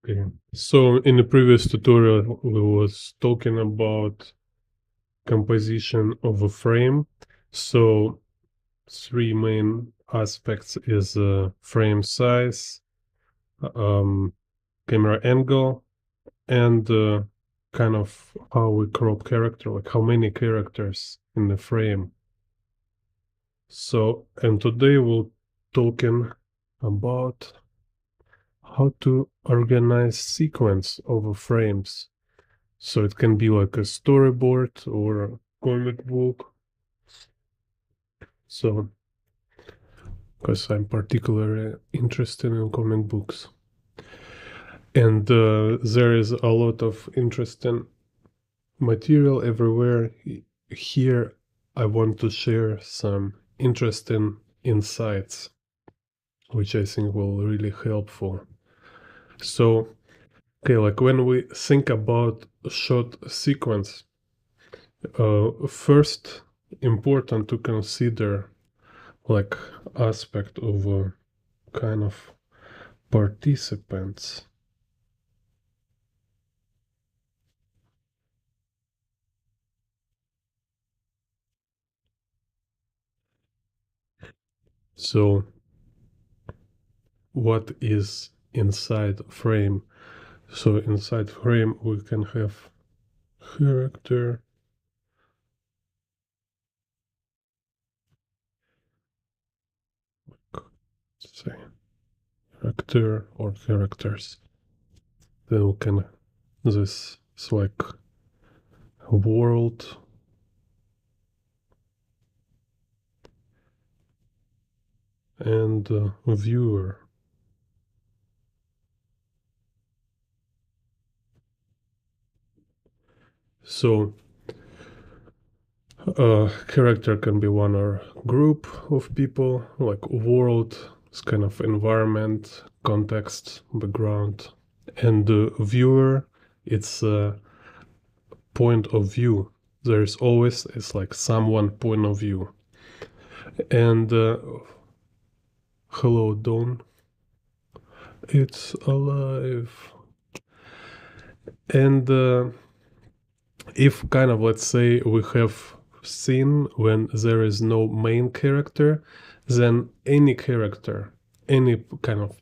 Okay, so in the previous tutorial we was talking about composition of a frame. So three main aspects is frame size, camera angle, and kind of how we crop character, like how many characters in the frame. So, and today we'll talking about how to organize sequence of frames. So it can be like a storyboard or a comic book. So, because I'm particularly interested in comic books. And there is a lot of interesting material everywhere. Here, I want to share some interesting insights, which I think will really helpful. So, okay, like when we think about a shot sequence, first important to consider like aspect of kind of participants. So what is inside frame? So inside frame we can have character, say character or characters. Then we can this is like a world, and viewer. So character can be one or group of people, like world is kind of environment, context, background, and the viewer, it's a point of view. There's always, it's like someone point of view. And hello Dawn, it's alive. And if kind of, let's say we have scene when there is no main character, then any character, any kind of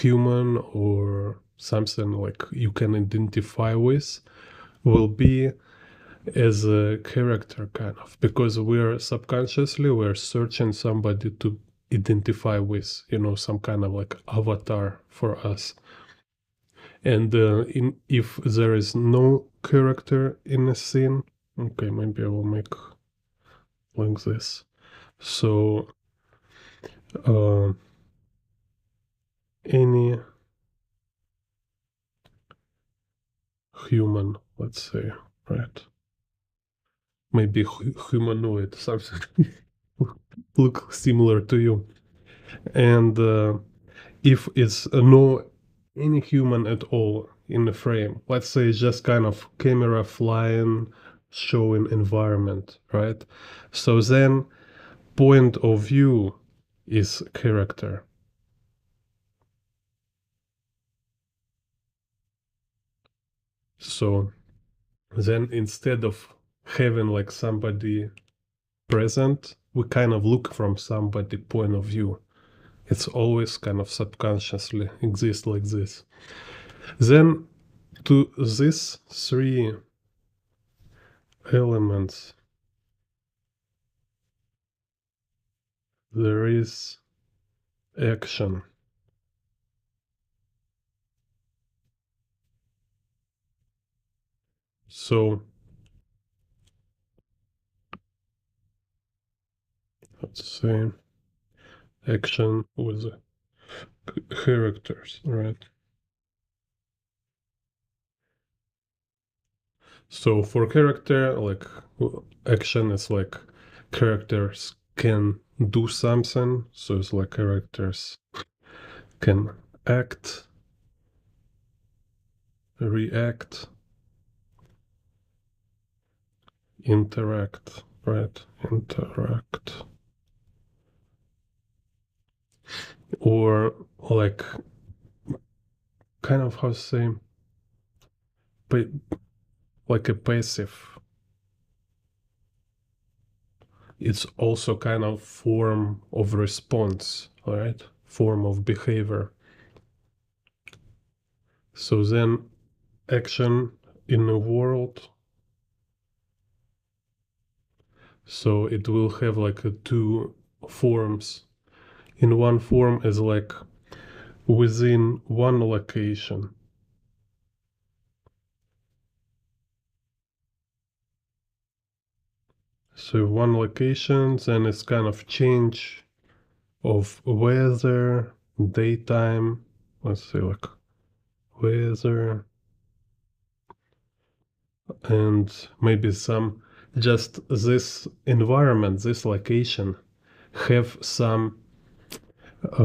human or something like you can identify with, will be as a character kind of, because we're subconsciously we're searching somebody to identify with, you know, some kind of like avatar for us. And if there is no character in a scene, okay, maybe I will make like this. So uh, any human, let's say, right? Maybe humanoid, something look similar to you. And if it's no any human at all in the frame, let's say just kind of camera flying, showing environment, right? So then point of view is character. So then instead of having like somebody present, we kind of look from somebody point of view. It's always kind of subconsciously exists like this. Then to these three elements, there is action. So let's say action with characters, right? So for character, like action is like characters can do something. So it's like characters can act, react, interact, right? Interact. Or like kind of, how to say, like a passive. It's also kind of form of response, all right? Form of behavior. So then action in the world. So it will have like two forms. In one form is like within one location. So one location, then it's kind of change of weather, daytime. Let's say like weather, and maybe some just this environment, this location have some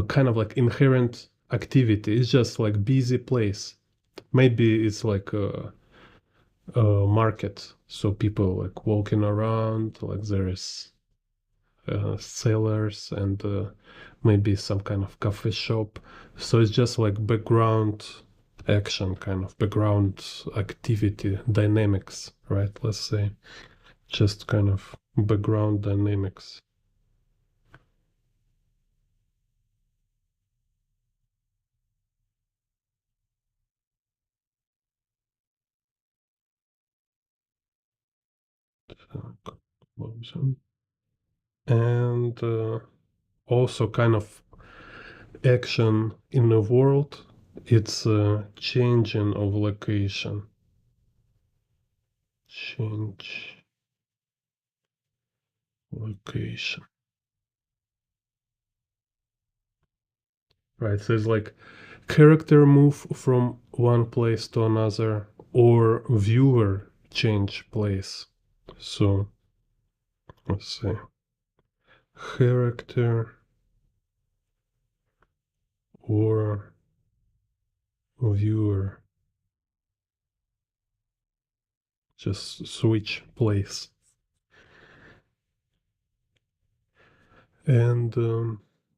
kind of like inherent activity. It's just like busy place. Maybe it's like a market, so people like walking around, like there is sellers and maybe some kind of coffee shop. So it's just like background action, kind of background activity dynamics, right? Let's say just kind of background dynamics. And also kind of action in the world, it's changing of location. Change location. Right, so it's like character move from one place to another or viewer change place. So let's see. Character or viewer just switch place. And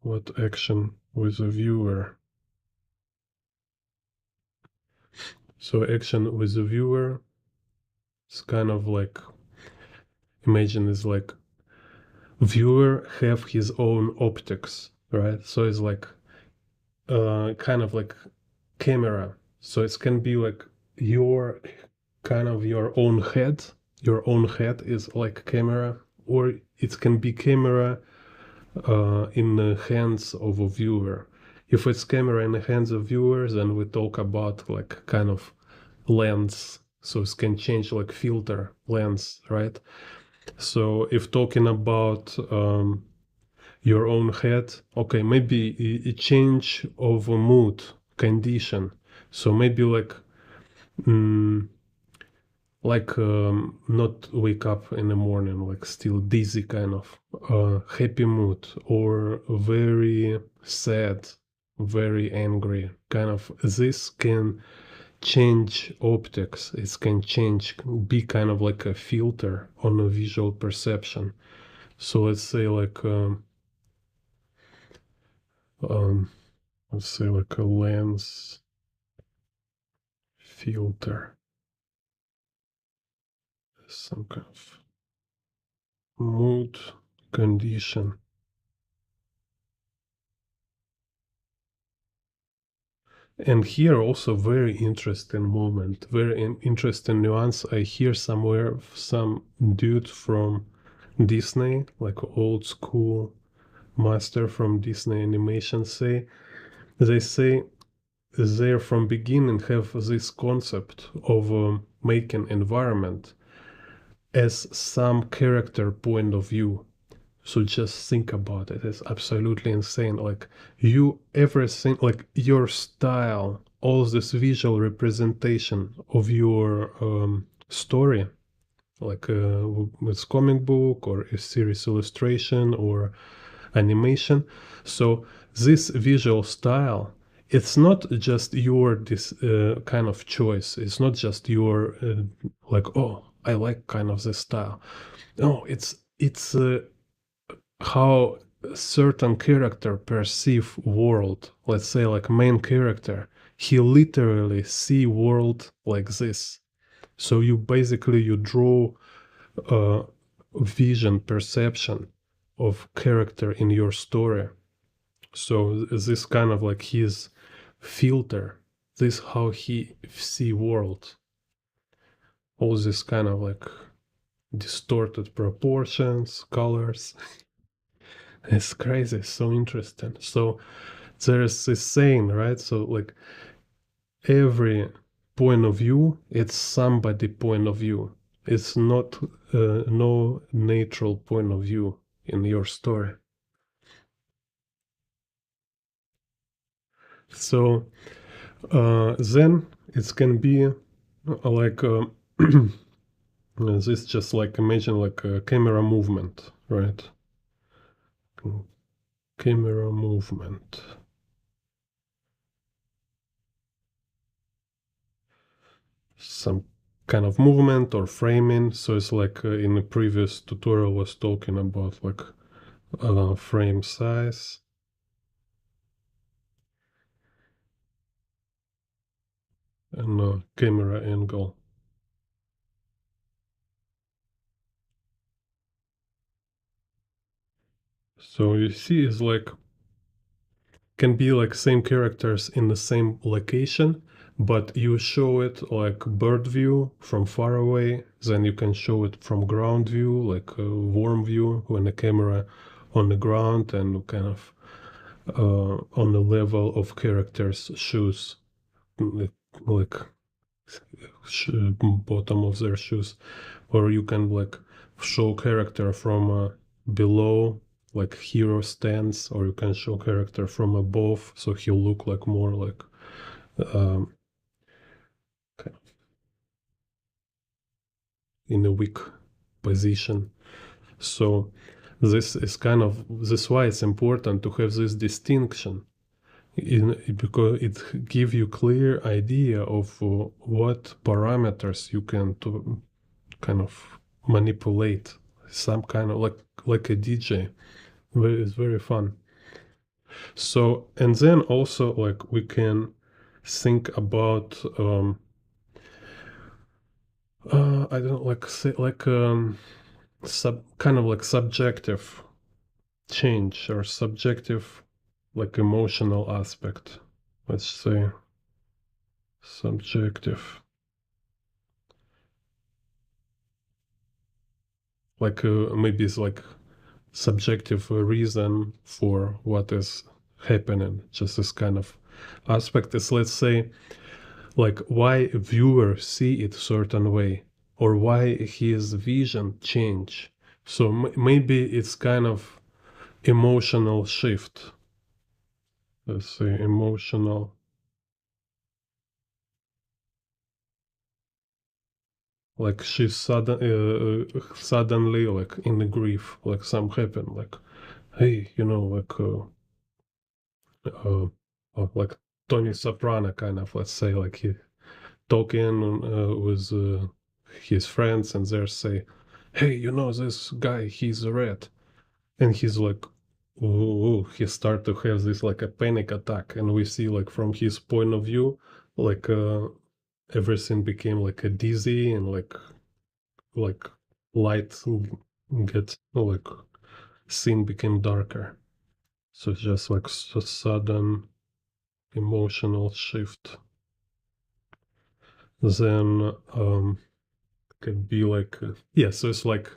what action with the viewer? So action with the viewer, it's kind of like, imagine it's like viewer have his own optics, right? So it's like kind of like camera. So it can be like your kind of your own head. Your own head is like camera, or it can be camera in the hands of a viewer. If it's camera in the hands of viewers, then we talk about like kind of lens. So it can change like filter lens, right? So if talking about your own head, okay, maybe a change of a mood condition. So maybe mm, like not wake up in the morning like still dizzy kind of happy mood or very sad, very angry kind of. This can change optics. It can change, be kind of like a filter on a visual perception. So let's say like um, let's say like a lens filter, some kind of mood condition. And here also very interesting moment, very interesting nuance. I hear somewhere some dude from Disney, like old school master from Disney animation they say they from beginning have this concept of making environment as some character point of view. So just think about it. It's absolutely insane. Like you everything, like your style, all this visual representation of your story, like with comic book or a series illustration or animation. So this visual style, it's not just your this kind of choice. It's not just your like, oh, I like kind of this style. No, it's how certain character perceive world. Let's say like main character, he literally see world like this. So you basically you draw a vision perception of character in your story. So this kind of like his filter, this how he see world. All this kind of like distorted proportions, colors. It's crazy, so interesting. So there's this saying, right? So like every point of view, it's somebody point of view. It's not no neutral point of view in your story. So then it can be like this just like imagine like a camera movement, right? Camera movement. Some kind of movement or framing. So it's like in the previous tutorial was talking about like frame size. And camera angle. So you see it's like can be like same characters in the same location, but you show it like bird view from far away, then you can show it from ground view, like a warm view when the camera on the ground and kind of on the level of characters shoes, like bottom of their shoes, or you can like show character from below, like hero stands, or you can show character from above, so he'll look like more like um, kind of in a weak position. So this is kind of this why it's important to have this distinction because it give you clear idea of what parameters you can to kind of manipulate, some kind of like a DJ. It's very fun. So and then also like we can think about I don't like say like sub kind of like subjective change or subjective like emotional aspect. Let's say subjective, like maybe it's like subjective reason for what is happening. Just this kind of aspect is, let's say, like why a viewer see it certain way or why his vision change. So maybe it's kind of emotional shift. Let's say emotional, like she's suddenly like in the grief, like some happen, like hey, like like Tony Soprano kind of, let's say, like he talking with his friends and they say, hey, this guy, he's red. And he's like, oh, he start to have this like a panic attack. And we see like from his point of view, like everything became like a dizzy and like light get like scene became darker. So it's just like a sudden emotional shift. Then could be like yeah, so it's like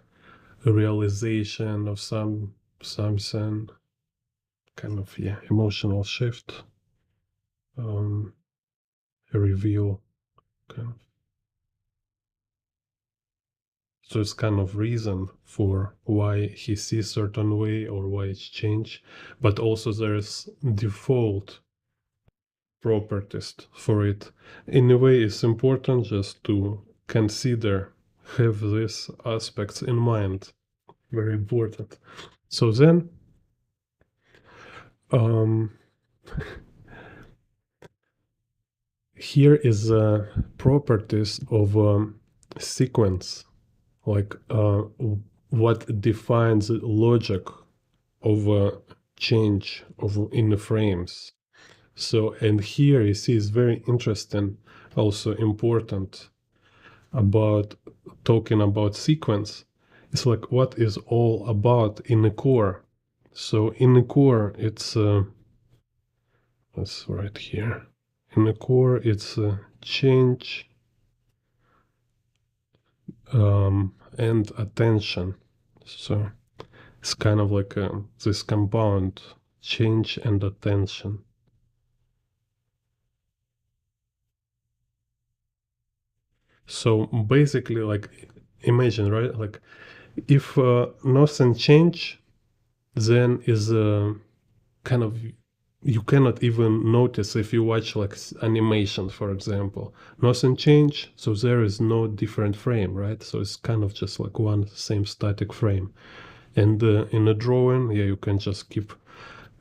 a realization of something, kind of, yeah, emotional shift, a reveal, kind of. So it's kind of reason for why he sees certain way or why it's changed, but also there's default properties for it. In a way, it's important just to consider, have these aspects in mind. Very important. So then, um, here is properties of sequence, like what defines the logic of change of in the frames. So, and here you see is very interesting, also important about talking about sequence. It's like what is all about in the core. So in the core, it's let's write here. In the core, it's change and attention. So it's kind of like this compound change and attention. So basically, like imagine, right? Like if nothing change, then is kind of you cannot even notice if you watch like animation, for example. Nothing change, so there is no different frame, right? So it's kind of just like one same static frame. And in a drawing, yeah, you can just keep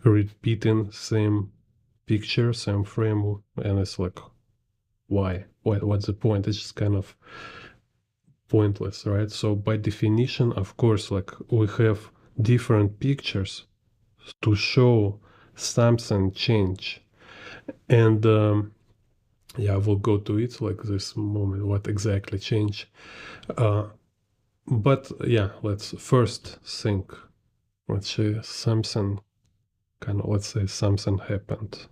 repeating same picture, same frame, and it's like, why? What's the point? It's just kind of pointless, right? So by definition, of course, like we have different pictures to show something change. And yeah, we'll go to it like this moment, what exactly changed. But yeah, let's first think, let's say something, kind of, let's say something happened.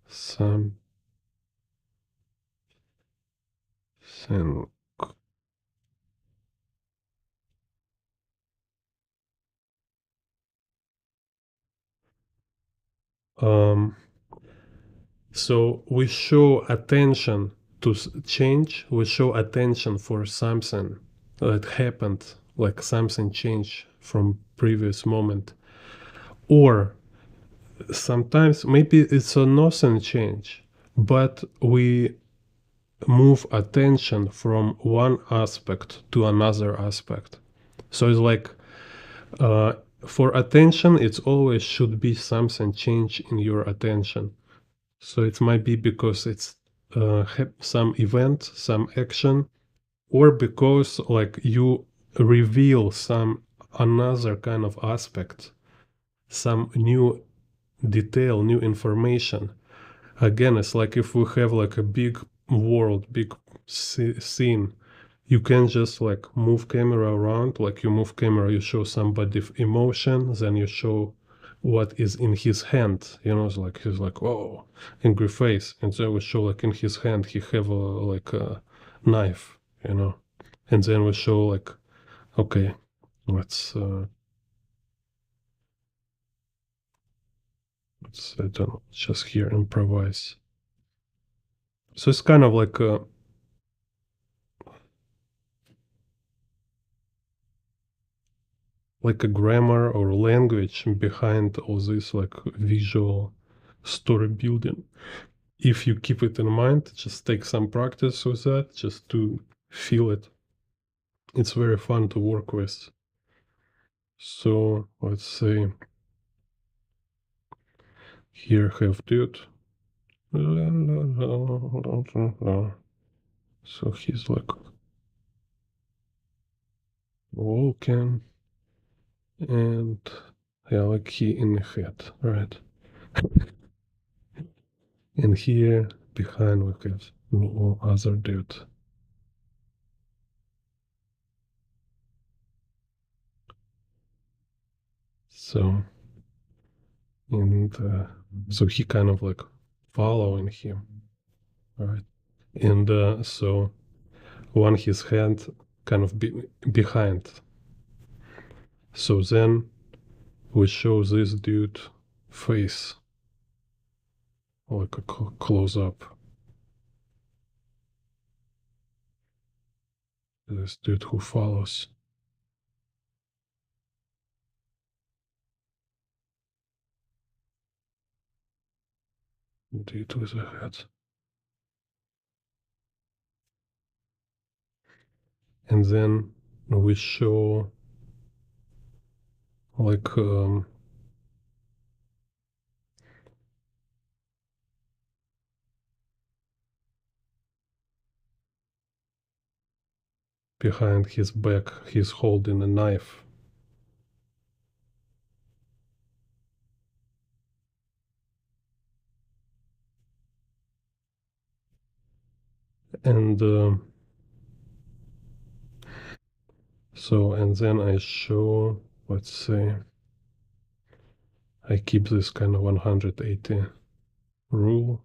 Something, um, so we show attention to change, we show attention for something that happened, like something changed from previous moment. Or sometimes maybe it's a nothing change, but we move attention from one aspect to another aspect. So it's like uh, for attention, it's always should be something change in your attention. So it might be because it's some event, some action, or because like you reveal some another kind of aspect, some new detail, new information. Again, it's like if we have like a big world, big scene, you can just like move camera around. Like you move camera, you show somebody emotion, then you show what is in his hand. You know, it's like he's like, oh, angry face, and then we show like in his hand he have a like a knife. You know, and then we show like, okay, let's I don't know, just here improvise. So it's kind of like a grammar or language behind all this like visual story building. If you keep it in mind, just take some practice with that just to feel it. It's very fun to work with. So let's say here have dude. So he's like walking and yeah, like he in the head, right? And here behind we have no other dude. So and so he kind of like following him, right? And so one his hand kind of behind. So then we show this dude face, like a close up. This dude who follows. Dude with a head. And then we show like behind his back, he's holding a knife. And so, and then I show, let's say, I keep this kind of 180 rule.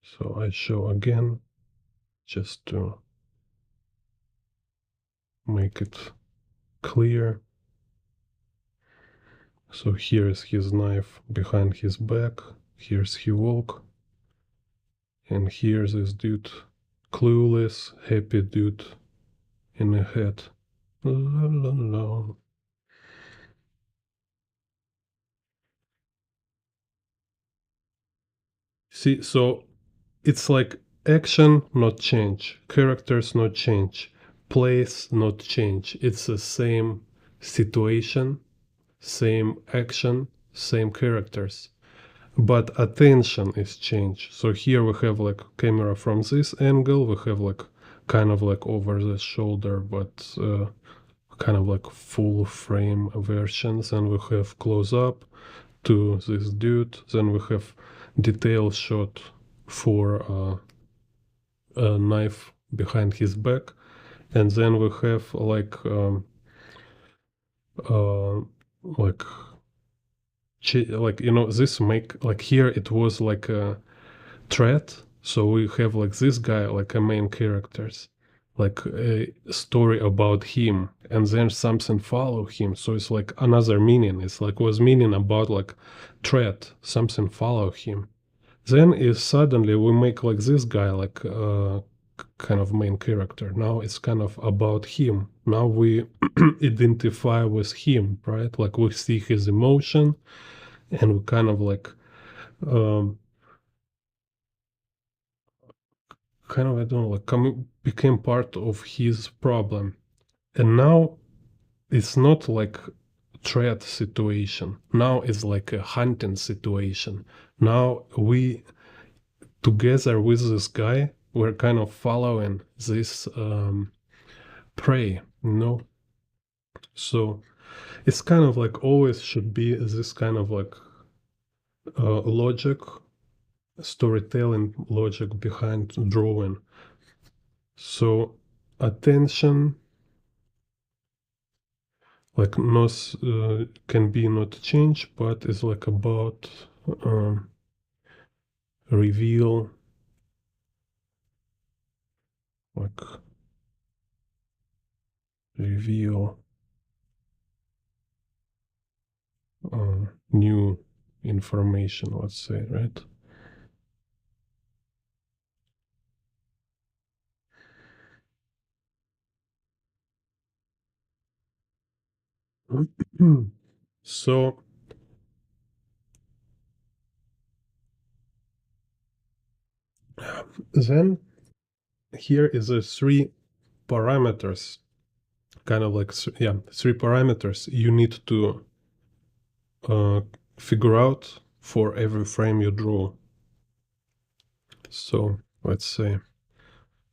So I show again, just to make it clear. So here's his knife behind his back, here's he walk, and here's this dude, clueless, happy dude in a hat. La, la, la. See, so it's like action not change, characters not change, place not change. It's the same situation, same action, same characters. But attention is changed. So here we have like camera from this angle, we have like kind of like over the shoulder, but kind of like full frame versions, and we have close up to this dude. Then we have detail shot for a knife behind his back, and then we have uh, like like this make like here it was like a threat. So we have like this guy like a main characters, like a story about him, and then something follow him. So it's like another meaning. It's like was meaning about like threat, something follow him. Then is suddenly we make like this guy like kind of main character. Now it's kind of about him. Now we identify with him, right? Like we see his emotion, and we kind of like um, kind of I don't know, like became part of his problem. And now it's not like threat situation. Now it's like a hunting situation. Now we together with this guy we're kind of following this prey, So it's kind of like always should be this kind of like logic, storytelling logic behind drawing. So attention like not can be not change, but it's like about um, reveal, like reveal new information, let's say, right? So then here is a three parameters, kind of like yeah, three parameters you need to uh, figure out for every frame you draw. So let's say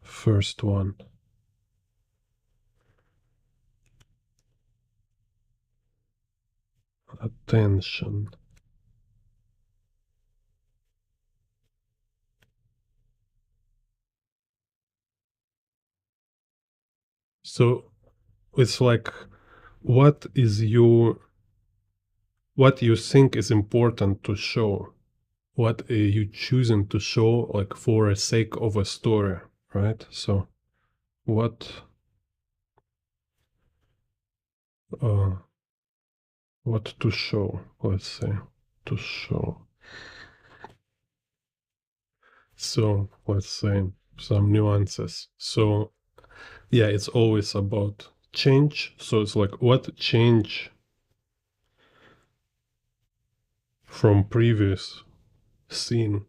first one, attention. So it's like what is what you think is important to show, what you choosing to show like for a sake of a story, right? So what uh what to show, let's say, to show. So let's say some nuances. So yeah, it's always about change. So it's like what change from previous scene,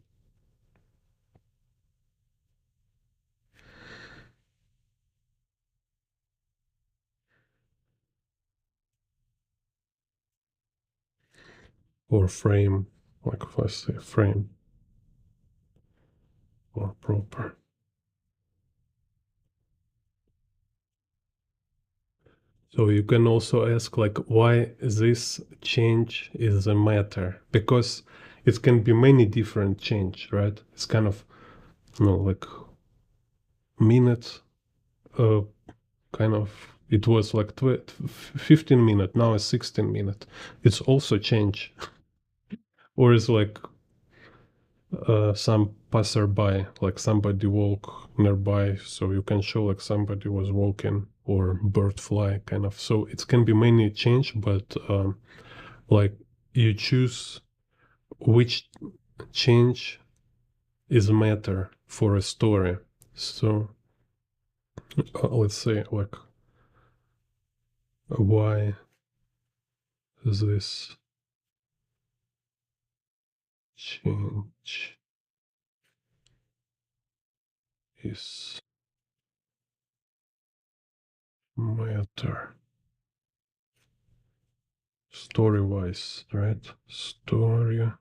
or frame, like let's say frame or proper. So you can also ask like why this change is a matter, because it can be many different change, right? It's kind of, like minutes, kind of, it was like 15 minutes, now it's 16 minutes. It's also change. Or it's like some passerby, like somebody walk nearby, so you can show like somebody was walking, or bird fly, kind of. So it can be many change, but like you choose which change is matter for a story. So let's say like why this change is matter story wise, right? Story.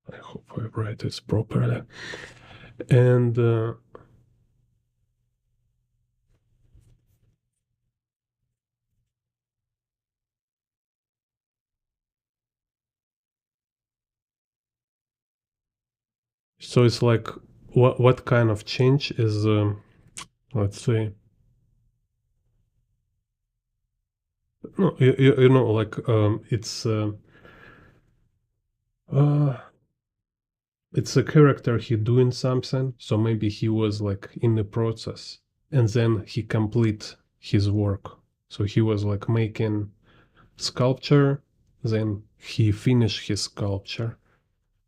I hope I write it properly. And so it's like what kind of change is, let's say, no, like uh, it's a character he doing something, so maybe he was like in the process, and then he complete his work. So he was like making sculpture, then he finished his sculpture,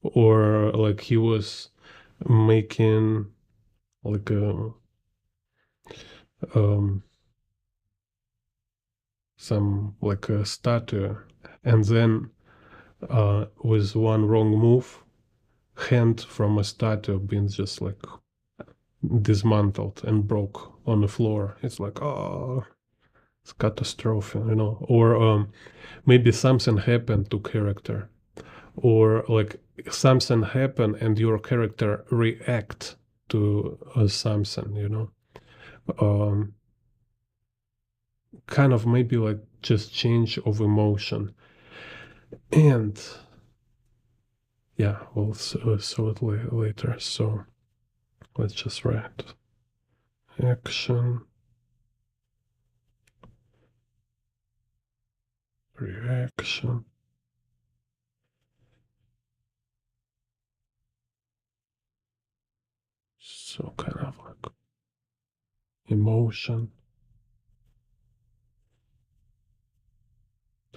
or like he was making like um some like a statue, and then with one wrong move, hand from a statue being just like dismantled and broke on the floor. It's like, oh, it's catastrophe, or maybe something happened to character, or like something happened and your character react to something, um, kind of maybe like just change of emotion. And yeah, we'll saw it later. So let's just write action, reaction. So kind of like emotion.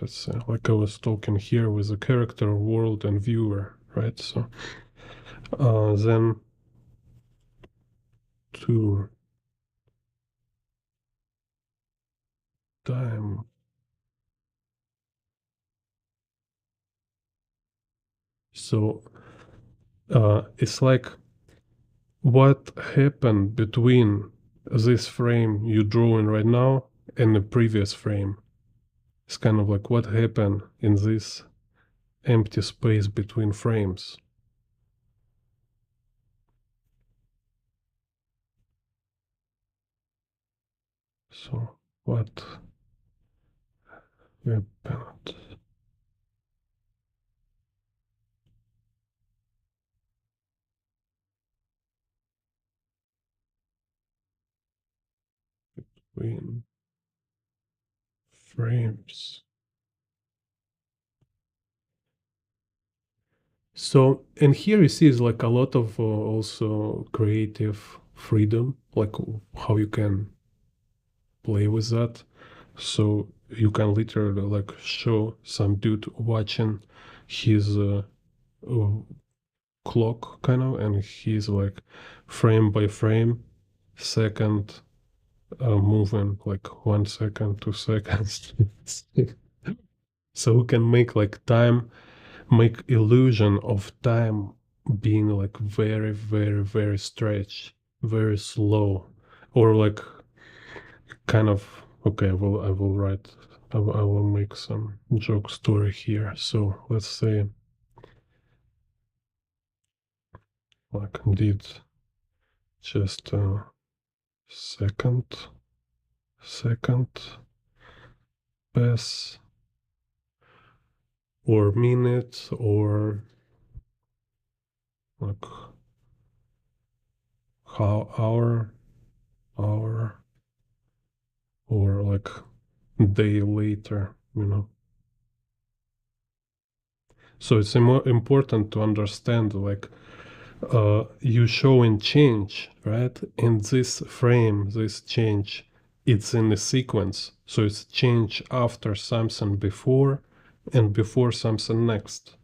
That's like I was talking here with the character, world, and viewer, right? So then to time. So it's like what happened between this frame you're drawing right now and the previous frame. It's kind of like what happened in this empty space between frames. So what happened between frames? So, and here you see is like a lot of also creative freedom, like how you can play with that. So you can literally like show some dude watching his uh, clock kind of, and he's like frame by frame, second moving like 1 second, 2 seconds. So we can make like time, make illusion of time being like very, very, very stretched, very slow, or like kind of, okay, I will write, I will make some joke story here. So let's say like did just a second pass or minute, or like hour, or like day later, So it's important to understand like you showing change, right? In this frame, this change, it's in a sequence. So it's change after something before and before something next.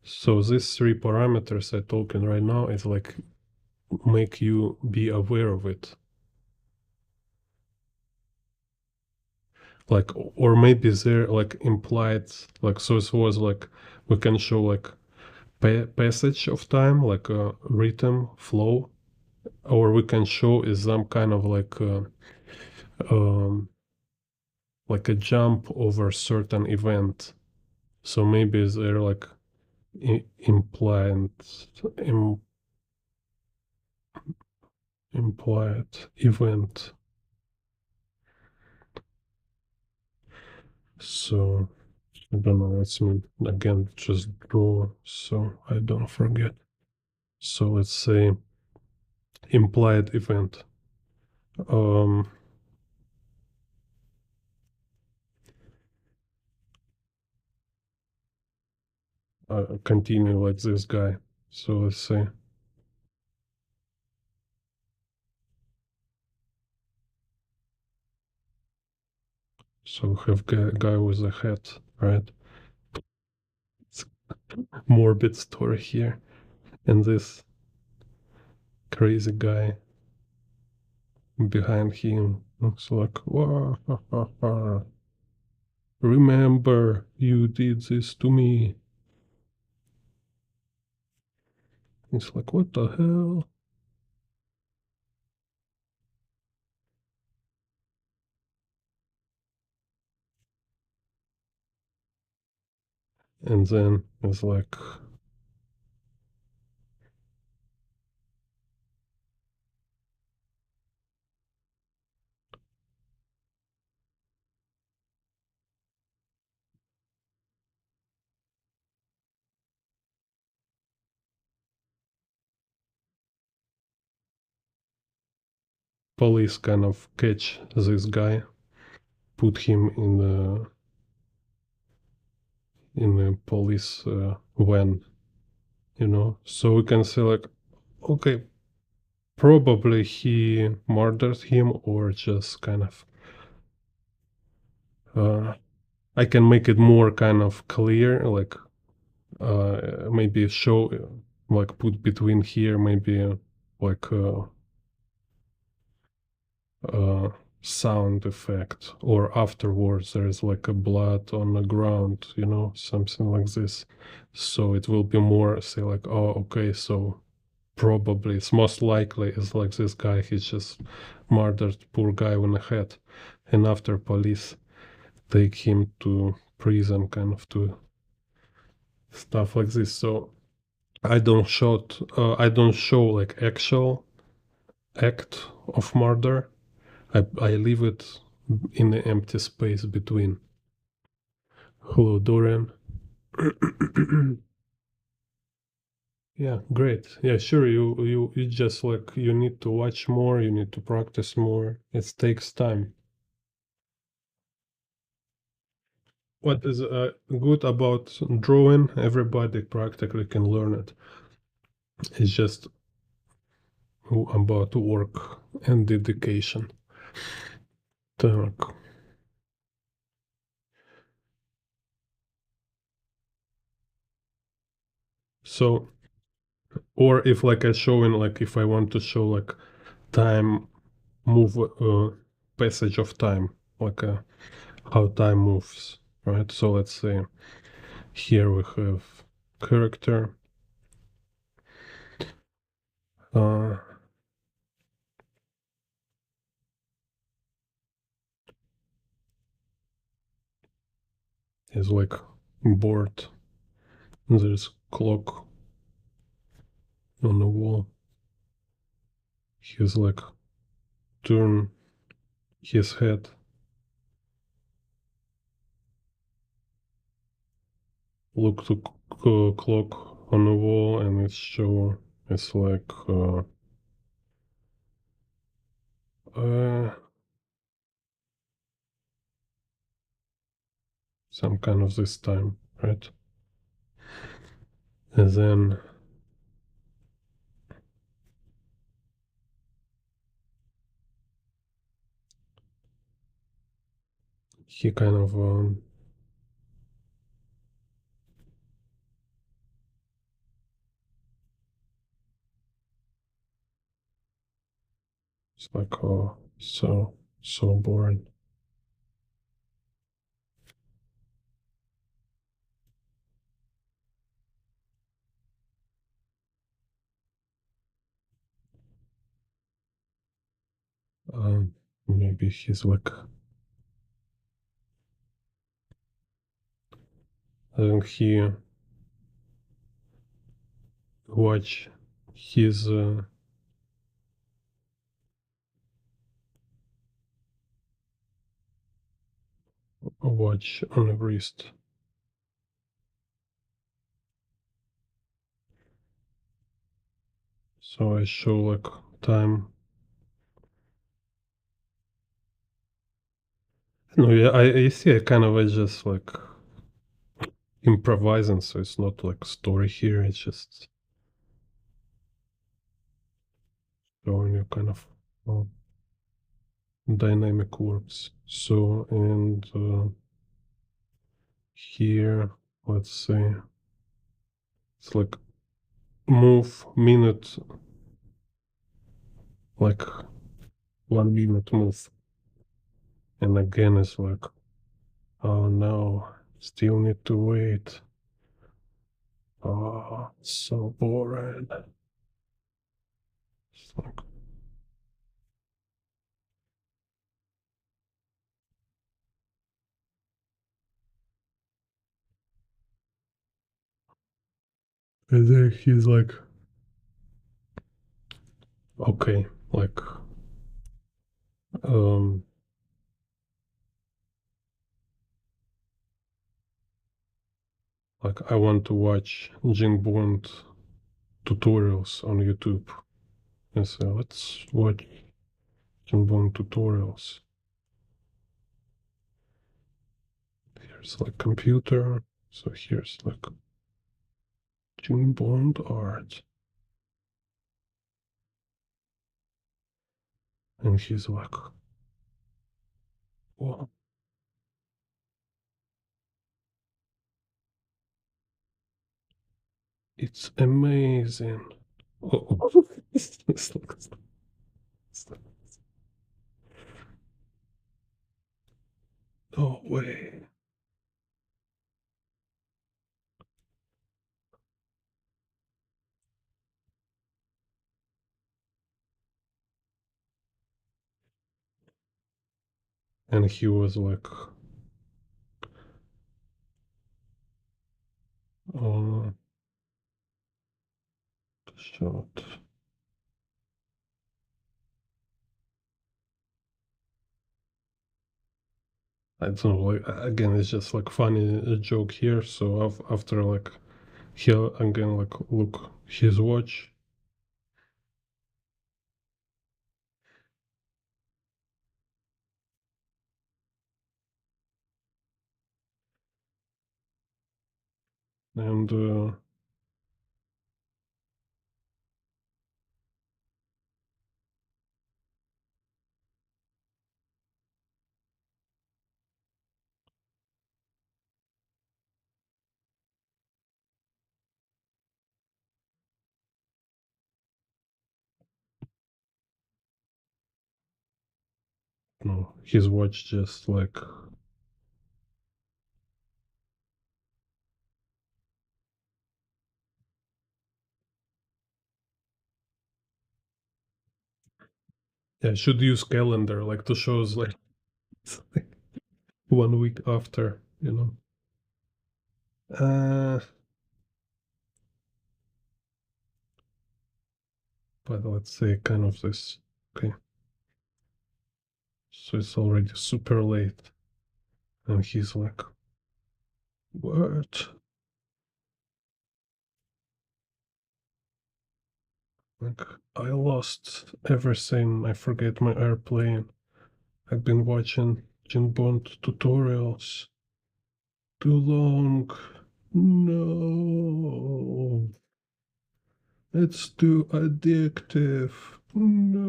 So these three parameters I'm talking right now is like make you be aware of it. Like, or maybe they're like implied, like, so it was like, we can show like passage of time, like a rhythm flow, or we can show is some kind of um, like a jump over certain event. So maybe they're like implied Im, implied event. So I don't know. Let's again just draw so I don't forget. So let's say implied event. Um, Continue like this guy. So let's say so we have guy with a hat, right? It's morbid story here, and this crazy guy behind him looks like, "Wah, ha, ha, ha. Remember, you did this to me." It's like, what the hell? And then it's like, police kind of catch this guy, put him in a police van, So we can say like, okay, probably he murdered him or just kind of. I can make it more kind of clear, like maybe show, like put between here, maybe like uh, sound effect, or afterwards there's like a blood on the ground, something like this. So it will be more say like, oh, okay, so probably it's most likely is like this guy, he just murdered poor guy on the head, and after police take him to prison, kind of to stuff like this. So I don't show like actual act of murder. I leave it in the empty space between. Hello, Dorian. Yeah, great. Yeah, sure. You just like you need to watch more. You need to practice more. It takes time. What is good about drawing? Everybody practically can learn it. It's just about work and dedication. Так. So, or if like I showing like if I want to show like time move passage of time, like how time moves, right? So let's say here we have character. Uh, is like board. There's clock on the wall. He's like turn his head. look to clock on the wall, and it's like some kind of this time, right? And then he kind of it's like so boring. Maybe he's like, I think he watch his watch on the wrist. So I show like time. No, yeah, I see. I kind of just like improvising, so it's not like story here. It's just showing you kind of uh, dynamic works. So and here, let's say it's like move minute, like 1 minute move, and again it's like, oh no, still need to wait. Oh, so boring. It's like, and then he's like, okay, um, like I want to watch Jim Bond tutorials on YouTube. And so let's watch Jim Bond tutorials. Here's like computer. So here's like Jim Bond art. And he's like, wow, it's amazing. Oh, no way. And he was like, uh, shot. I don't know, like again, it's just like funny joke here. So after like here again, like look his watch, and no, his watch just like yeah, should use calendar like to shows like, it's like 1 week after, you know. But let's say kind of this. Okay, so it's already super late, and he's like, what? Like, I lost everything. I forget my airplane. I've been watching Jinbond tutorials too long. No, it's too addictive. No,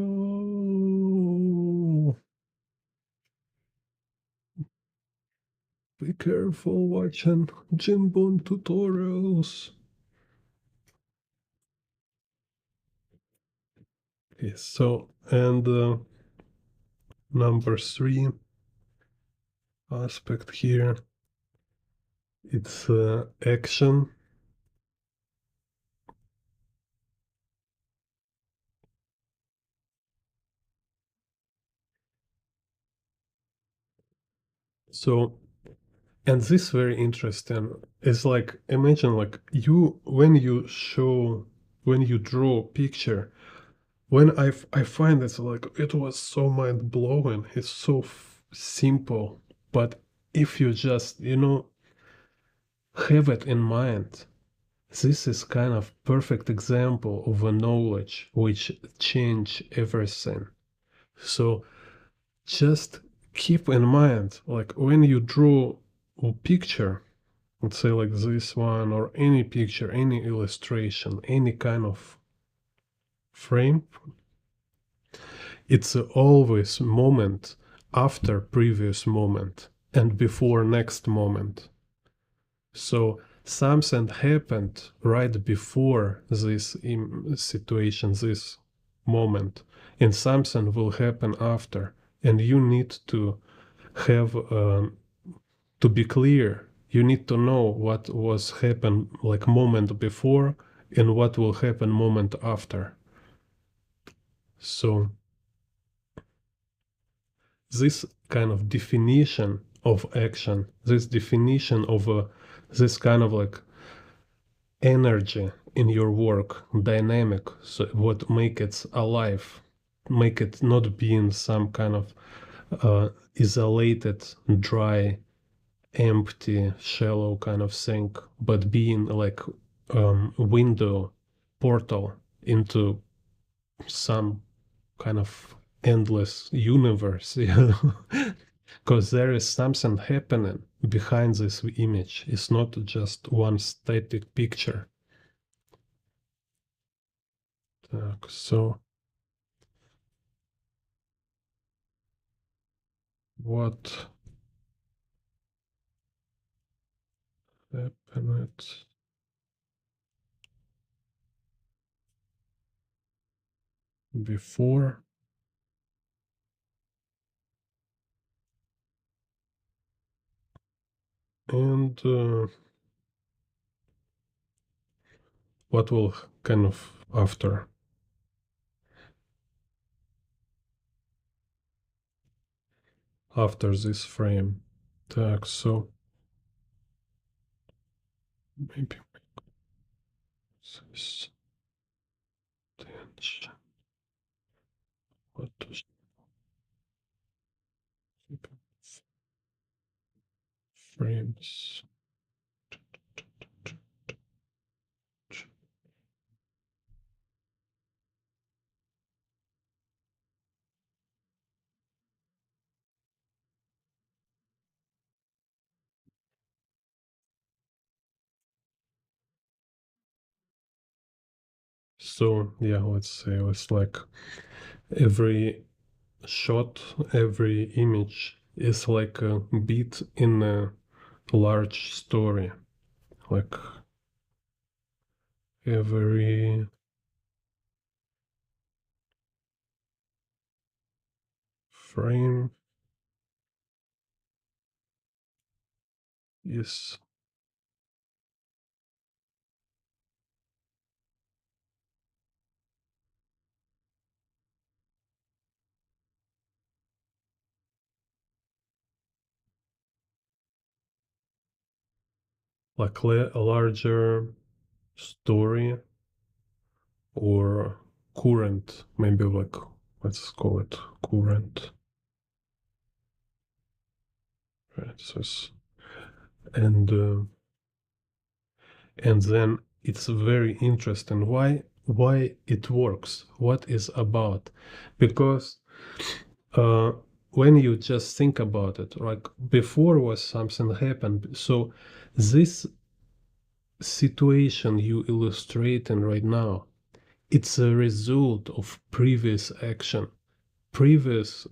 be careful watching Jinbond tutorials. Okay, so, and number 3 aspect here, it's action. So, and this very interesting. It's like, imagine like you, when you draw a picture, I find it's like, it was so mind blowing. It's so simple. But if you just, have it in mind, this is kind of perfect example of a knowledge which change everything. So just keep in mind, like when you draw a picture, let's say like this one, or any picture, any illustration, any kind of frame, it's always moment after previous moment and before next moment. So something happened right before this situation, this moment, and something will happen after, and you need to have to be clear. You need to know what was happened like moment before and what will happen moment after. So this kind of definition of action, this definition of this kind of like energy in your work, dynamic, so what make it alive, make it not being some kind of isolated, dry, empty, shallow kind of thing, but being like window, portal into some kind of endless universe, because there is something happening behind this image. It's not just one static picture. So what happened before and what will kind of after this frame. So maybe this tension. What does frames? So yeah, let's say it's like every shot, every image is like a beat in a large story. Like every frame is like a larger story or current, maybe like let's call it current. Right, so and then it's very interesting. Why why it works, what is about. Because uh, when you just think about it, like before was something happened, so this situation you illustrating right now, it's a result of previous action, previous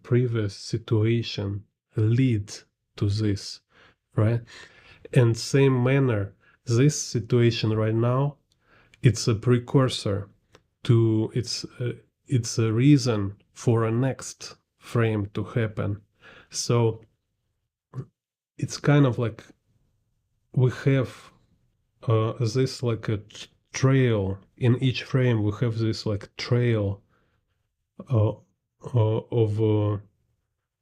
previous situation lead to this, right? And same manner, this situation right now, it's a precursor to it's a reason for a next frame to happen. So it's kind of like we have this like a trail in each frame. We have this like trail uh, of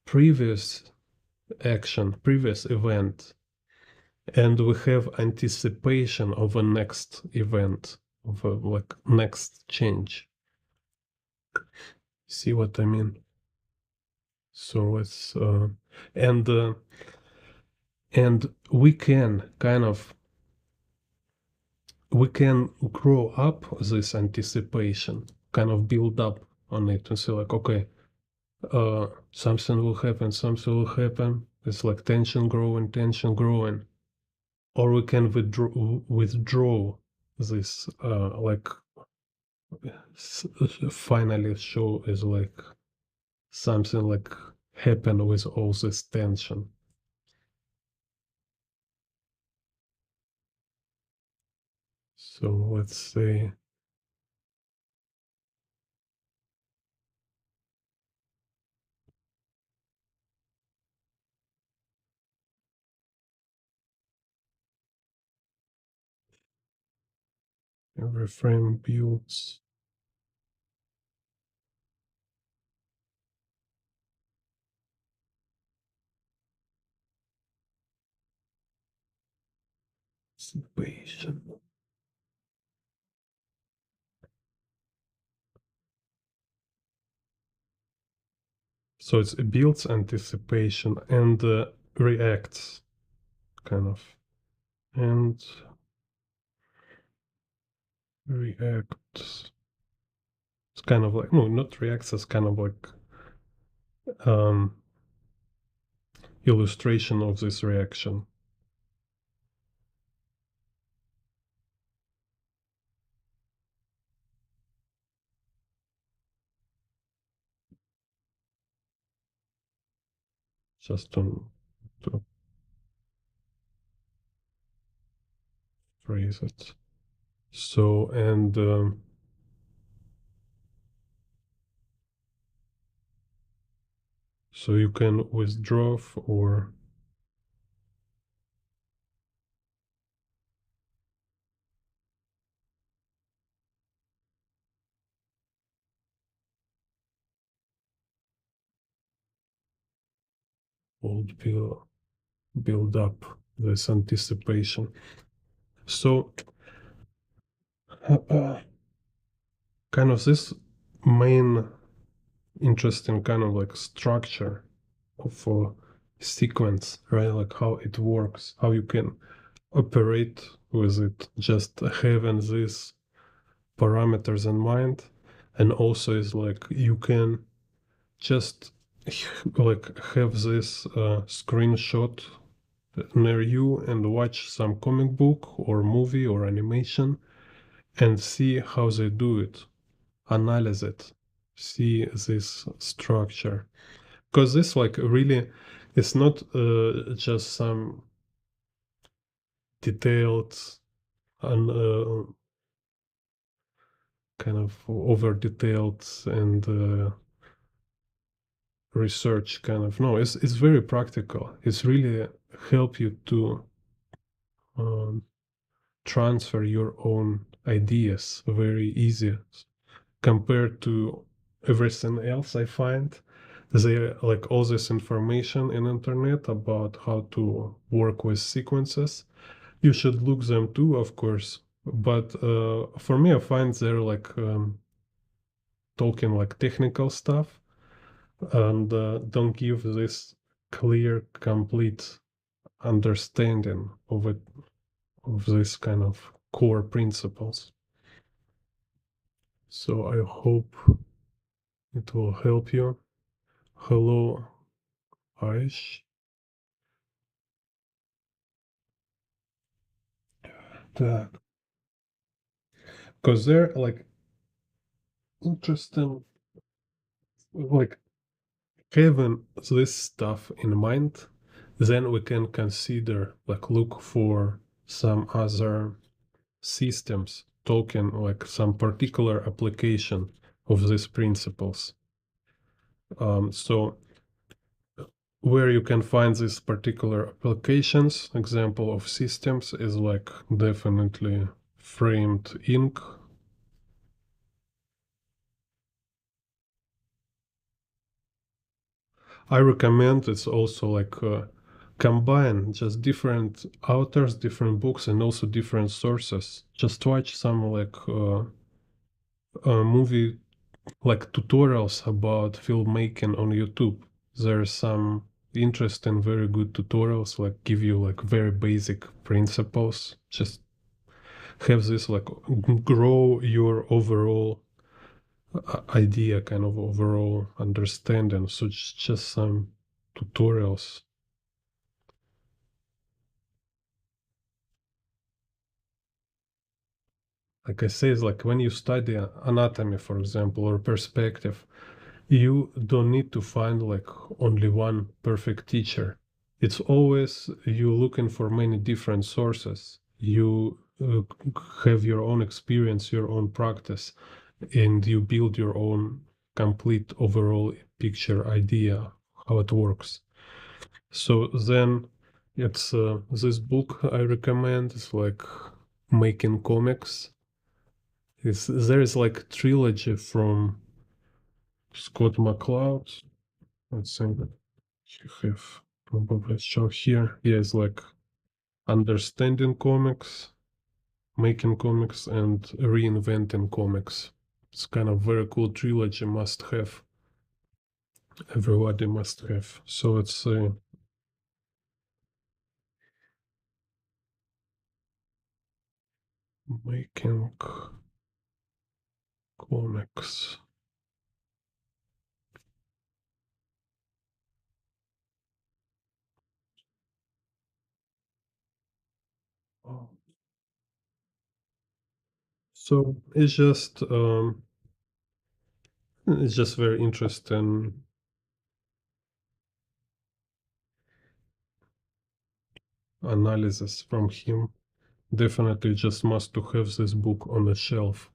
previous action, previous event, and we have anticipation of a next event, of a like next change. See what I mean? So it's and uh, and we can kind of we can grow up this anticipation, kind of build up on it and say like, okay, something will happen, something will happen. It's like tension growing, or we can withdraw this, like finally show is like something like happen with all this tension. So let's say every frame builds anticipation. So it builds anticipation and reacts, kind of, and reacts. It's kind of like, no, not reacts, it's kind of like um, illustration of this reaction. Just to phrase it. So, and so you can withdraw or hold build up this anticipation. So, kind of this main interesting kind of like structure of a sequence, right? Like how it works, how you can operate with it, just having these parameters in mind. And also is like you can just like have this screenshot near you and watch some comic book or movie or animation and see how they do it, analyze it, see this structure. Because this like really, it's not just some detailed and kind of over detailed and research kind of, no, it's very practical. It's really help you to um, transfer your own ideas very easy compared to everything else. I find they like all this information in internet about how to work with sequences. You should look them too, of course, but for me I find they're like talking like technical stuff and don't give this clear complete understanding of it, of this kind of core principles. So I hope it will help you. Hello, Aish. Because they're like interesting, like having this stuff in mind, then we can consider, like, look for some other systems talking like some particular application of these principles. So where you can find these particular applications, example of systems is like definitely framed ink. I recommend it's also like combine just different authors, different books, and also different sources. Just watch some like movie like tutorials about filmmaking on YouTube. There's some interesting, very good tutorials like give you like very basic principles. Just have this like grow your overall idea, kind of overall understanding. So just some tutorials. Like I say, it's like when you study anatomy, for example, or perspective, you don't need to find like only one perfect teacher. It's always you looking for many different sources. You have your own experience, your own practice, and you build your own complete overall picture idea how it works. So then it's this book I recommend. It's like making comics. There is like trilogy from Scott McCloud. Let's think you have probably show here. Yeah, it's like understanding comics, making comics, and reinventing comics. It's kind of very cool trilogy. Must have. Everybody must have. So it's making comics. Oh. So it's just very interesting analysis from him. Definitely just must to have this book on the shelf.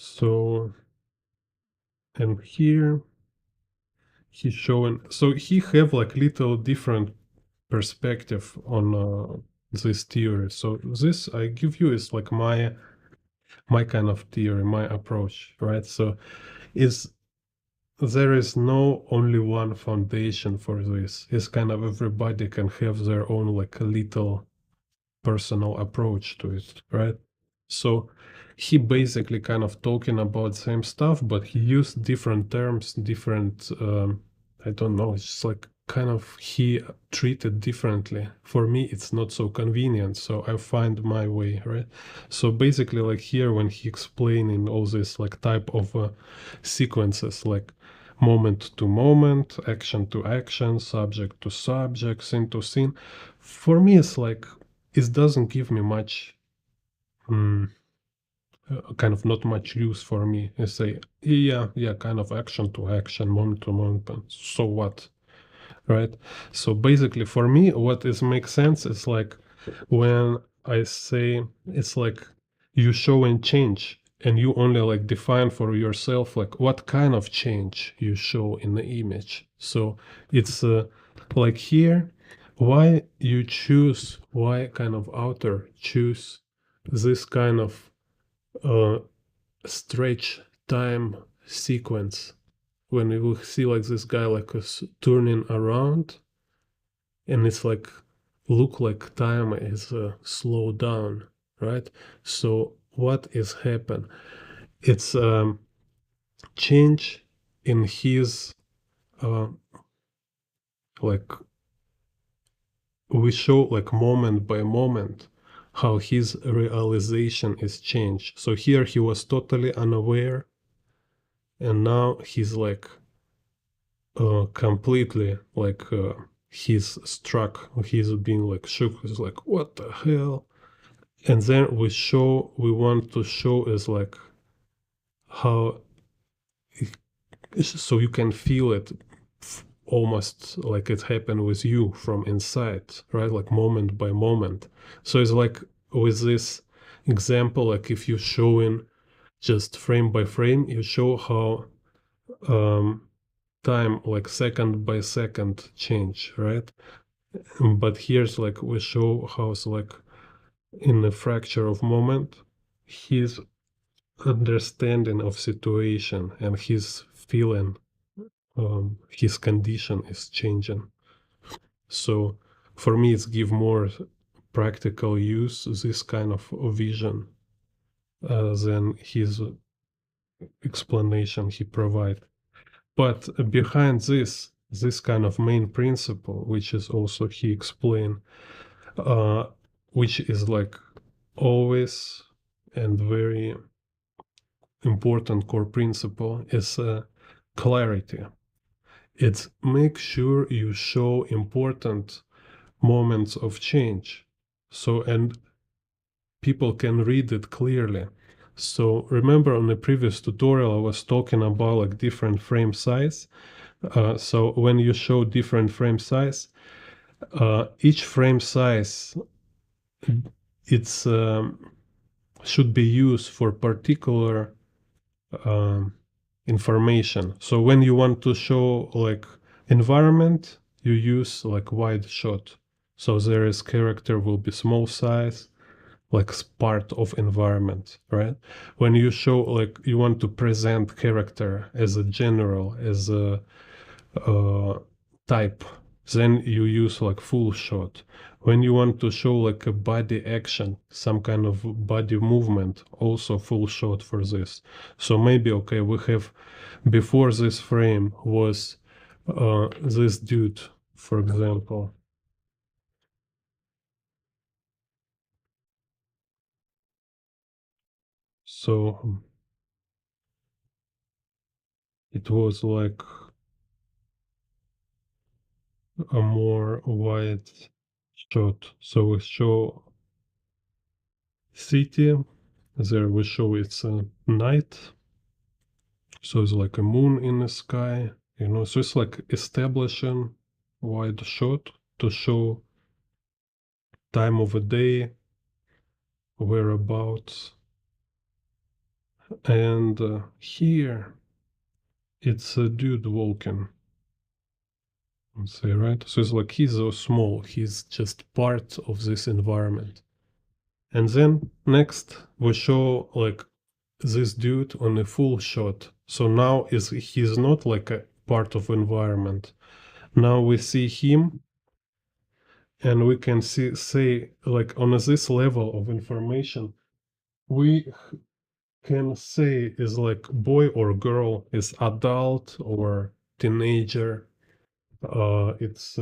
So, and here he's showing, so he have like little different perspective on this theory. So this I give you is like my kind of theory, my approach, right? So is there is no only one foundation for this. It's kind of everybody can have their own like a little personal approach to it, right? So he basically kind of talking about same stuff, but he used different terms, different I don't know, it's just like kind of he treated differently. For me, it's not so convenient, so I find my way, right? So basically, like here when he explaining all this like type of sequences, like moment to moment, action to action, subject to subject, scene to scene. For me, it's like it doesn't give me much, mm, kind of not much use for me. I say, yeah, kind of action to action, moment to moment. So what, right? So basically, for me, what is makes sense is like when I say it's like you show and change, and you only like define for yourself like what kind of change you show in the image. So it's like here, why you choose, why kind of author choose this kind of uh, stretch time sequence when you see like this guy like is turning around and it's like look like time is slowed down, right? So what is happen? It's change in his uh, like we show like moment by moment how his realization is changed. So here he was totally unaware, and now he's like completely like he's struck, he's being like shook, he's like, what the hell? And then we want to show is like how, so you can feel it almost like it happened with you from inside, right? Like moment by moment. So it's like with this example, like if you show in just frame by frame, you show how time, like second by second change, right? But here's like we show how it's like in a fracture of moment, his understanding of situation and his feeling, his condition is changing. So for me, it's give more practical use this kind of vision than his explanation he provide. But behind this kind of main principle, which is also he explained, uh, which is like always and very important core principle, is clarity. It's make sure you show important moments of change, so and people can read it clearly. So remember on the previous tutorial I was talking about like different frame size. So when you show different frame size, each frame size, it's should be used for particular um, information. So when you want to show like environment, you use like wide shot. So there is character will be small size, like part of environment, right? When you show like you want to present character as a general, as a type, then you use like full shot. When you want to show like a body action, some kind of body movement, also full shot for this. So maybe, okay, we have before this frame was this dude, for example. So it was like a more wide shot. So we show city, there we show it's a night. So it's like a moon in the sky, so it's like establishing wide shot to show time of a day, whereabouts. And here it's a dude walking, let's say, right? So it's like he's so small, he's just part of this environment. And then next we show like this dude on a full shot. So now he's not like a part of environment. Now we see him, and we can say like on this level of information, we can say is like boy or girl, is adult or teenager. It's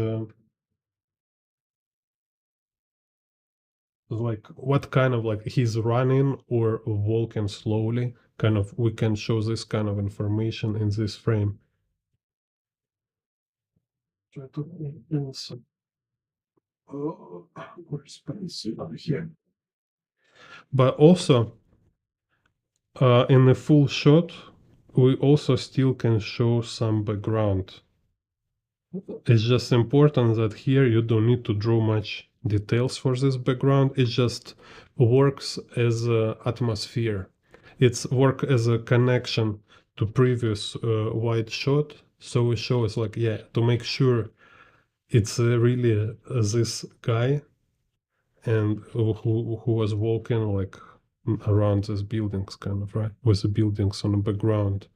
like what kind of like he's running or walking slowly. Kind of we can show this kind of information in this frame. Try to also, where's pencil here? But also in a full shot, we also still can show some background. It's just important that here you don't need to draw much details for this background. It just works as an atmosphere. It's work as a connection to previous wide shot. So we show it's like, yeah, to make sure it's really this guy and who was walking like around these buildings, kind of, right, with the buildings on the background.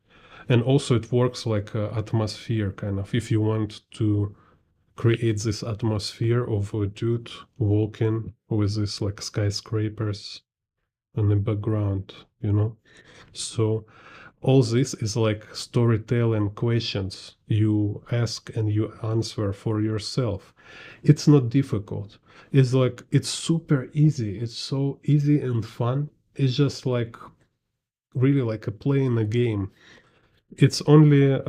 And also it works like a atmosphere, kind of, if you want to create this atmosphere of a dude walking with this like skyscrapers in the background. So all this is like storytelling questions you ask and you answer for yourself. It's not difficult. It's like it's super easy. It's so easy and fun. It's just like really like a playing a game. It's only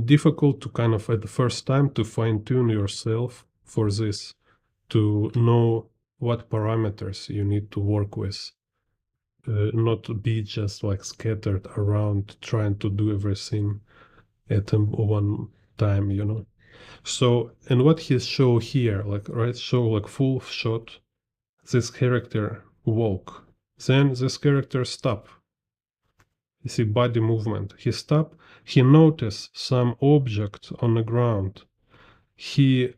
difficult to kind of at the first time to fine tune yourself for this, to know what parameters you need to work with, not to be just like scattered around trying to do everything at one time, you know. So, and what he show here, like right, show like full shot, this character walk, then this character stop. You see body movement. He stop. He notice some object on the ground. He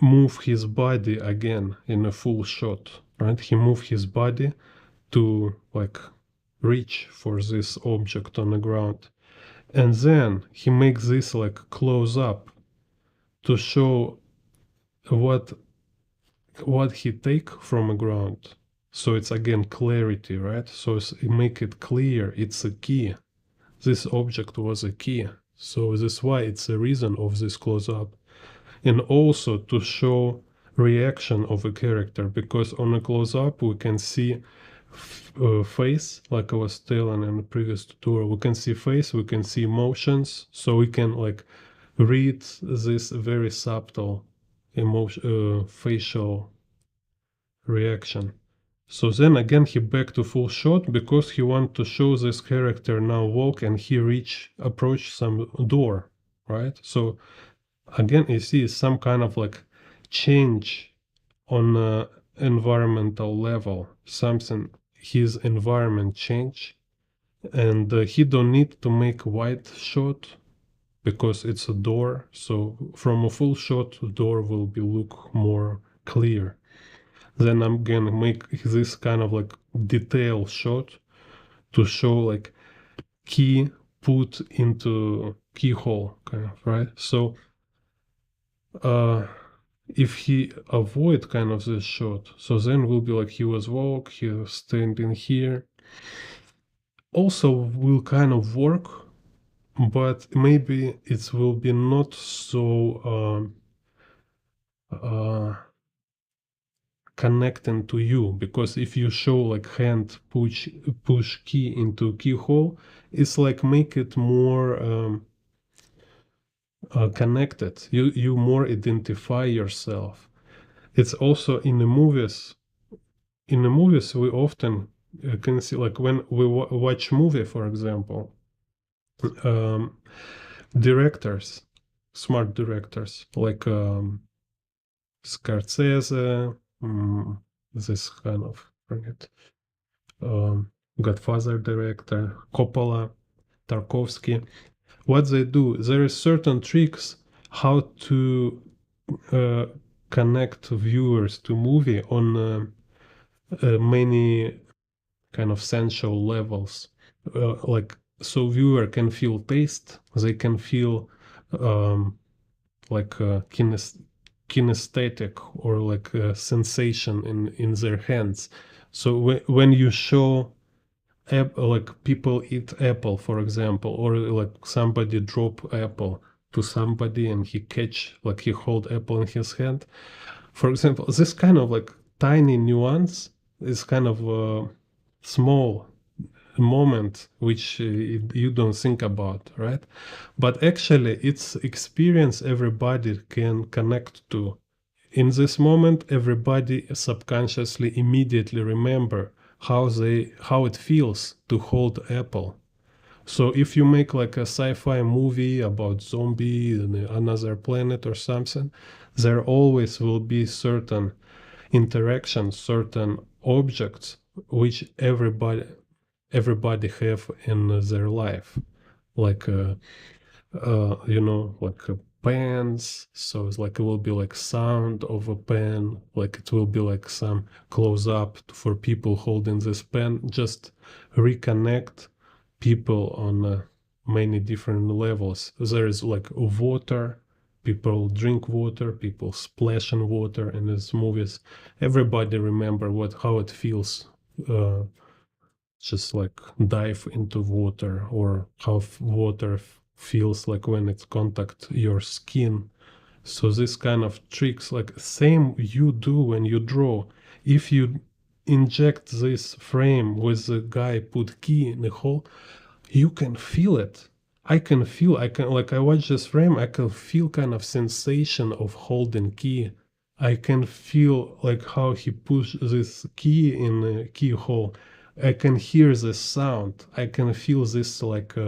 move his body again in a full shot, right? He move his body to like reach for this object on the ground. And then he makes this like close up to show what he take from the ground. So it's again clarity, right? So make it clear it's a key. This object was a key. So this is why it's a reason of this close up. And also to show reaction of a character, because on a close up we can see face, like I was telling in the previous tutorial. We can see face, we can see emotions, so we can like read this very subtle emotion, facial reaction. So then again he back to full shot because he want to show this character now walk and he approach some door, right? So again you see some kind of like change on a environmental level, something his environment change, and he don't need to make wide shot because it's a door. So from a full shot, door will be look more clear. Then I'm gonna make this kind of like detail shot to show like key put into keyhole, kind of, right? So if he avoid kind of this shot, so then will be like he was walk, he was standing here. Also will kind of work, but maybe it will be not so connecting to you, because if you show like hand push key into keyhole, it's like make it more connected. You more identify yourself. It's also in the movies. In the movies, we often can see like when we watch movie, for example, um, directors, smart directors like Scorsese, this kind of forget, Godfather director, Coppola, Tarkovsky. What they do, there is certain tricks how to uh, connect viewers to movie on many kind of sensual levels. Like so viewer can feel taste, they can feel like kinesthetic or like a sensation in their hands. So when you show like people eat apple, for example, or like somebody drop apple to somebody and he catch, like he hold apple in his hand, for example, this kind of like tiny nuance is kind of a small moment which you don't think about, right? But actually it's experience everybody can connect to. In this moment everybody subconsciously immediately remember how it feels to hold apple. So if you make like a sci-fi movie about zombie in another planet or something, there always will be certain interactions, certain objects which everybody have in their life, like like pens. So it's like it will be like sound of a pen, like it will be like some close up for people holding this pen, just reconnect people on many different levels. There is like water, people drink water, people splash in water in these movies. Everybody remember how it feels just like dive into water, or how water feels like when it contact your skin. So this kind of tricks, like same you do when you draw. If you inject this frame with the guy put key in the hole, you can feel it. I can, like, I watch this frame, I can feel kind of sensation of holding key. I can feel like how he push this key in the keyhole. I can hear the sound. I can feel this like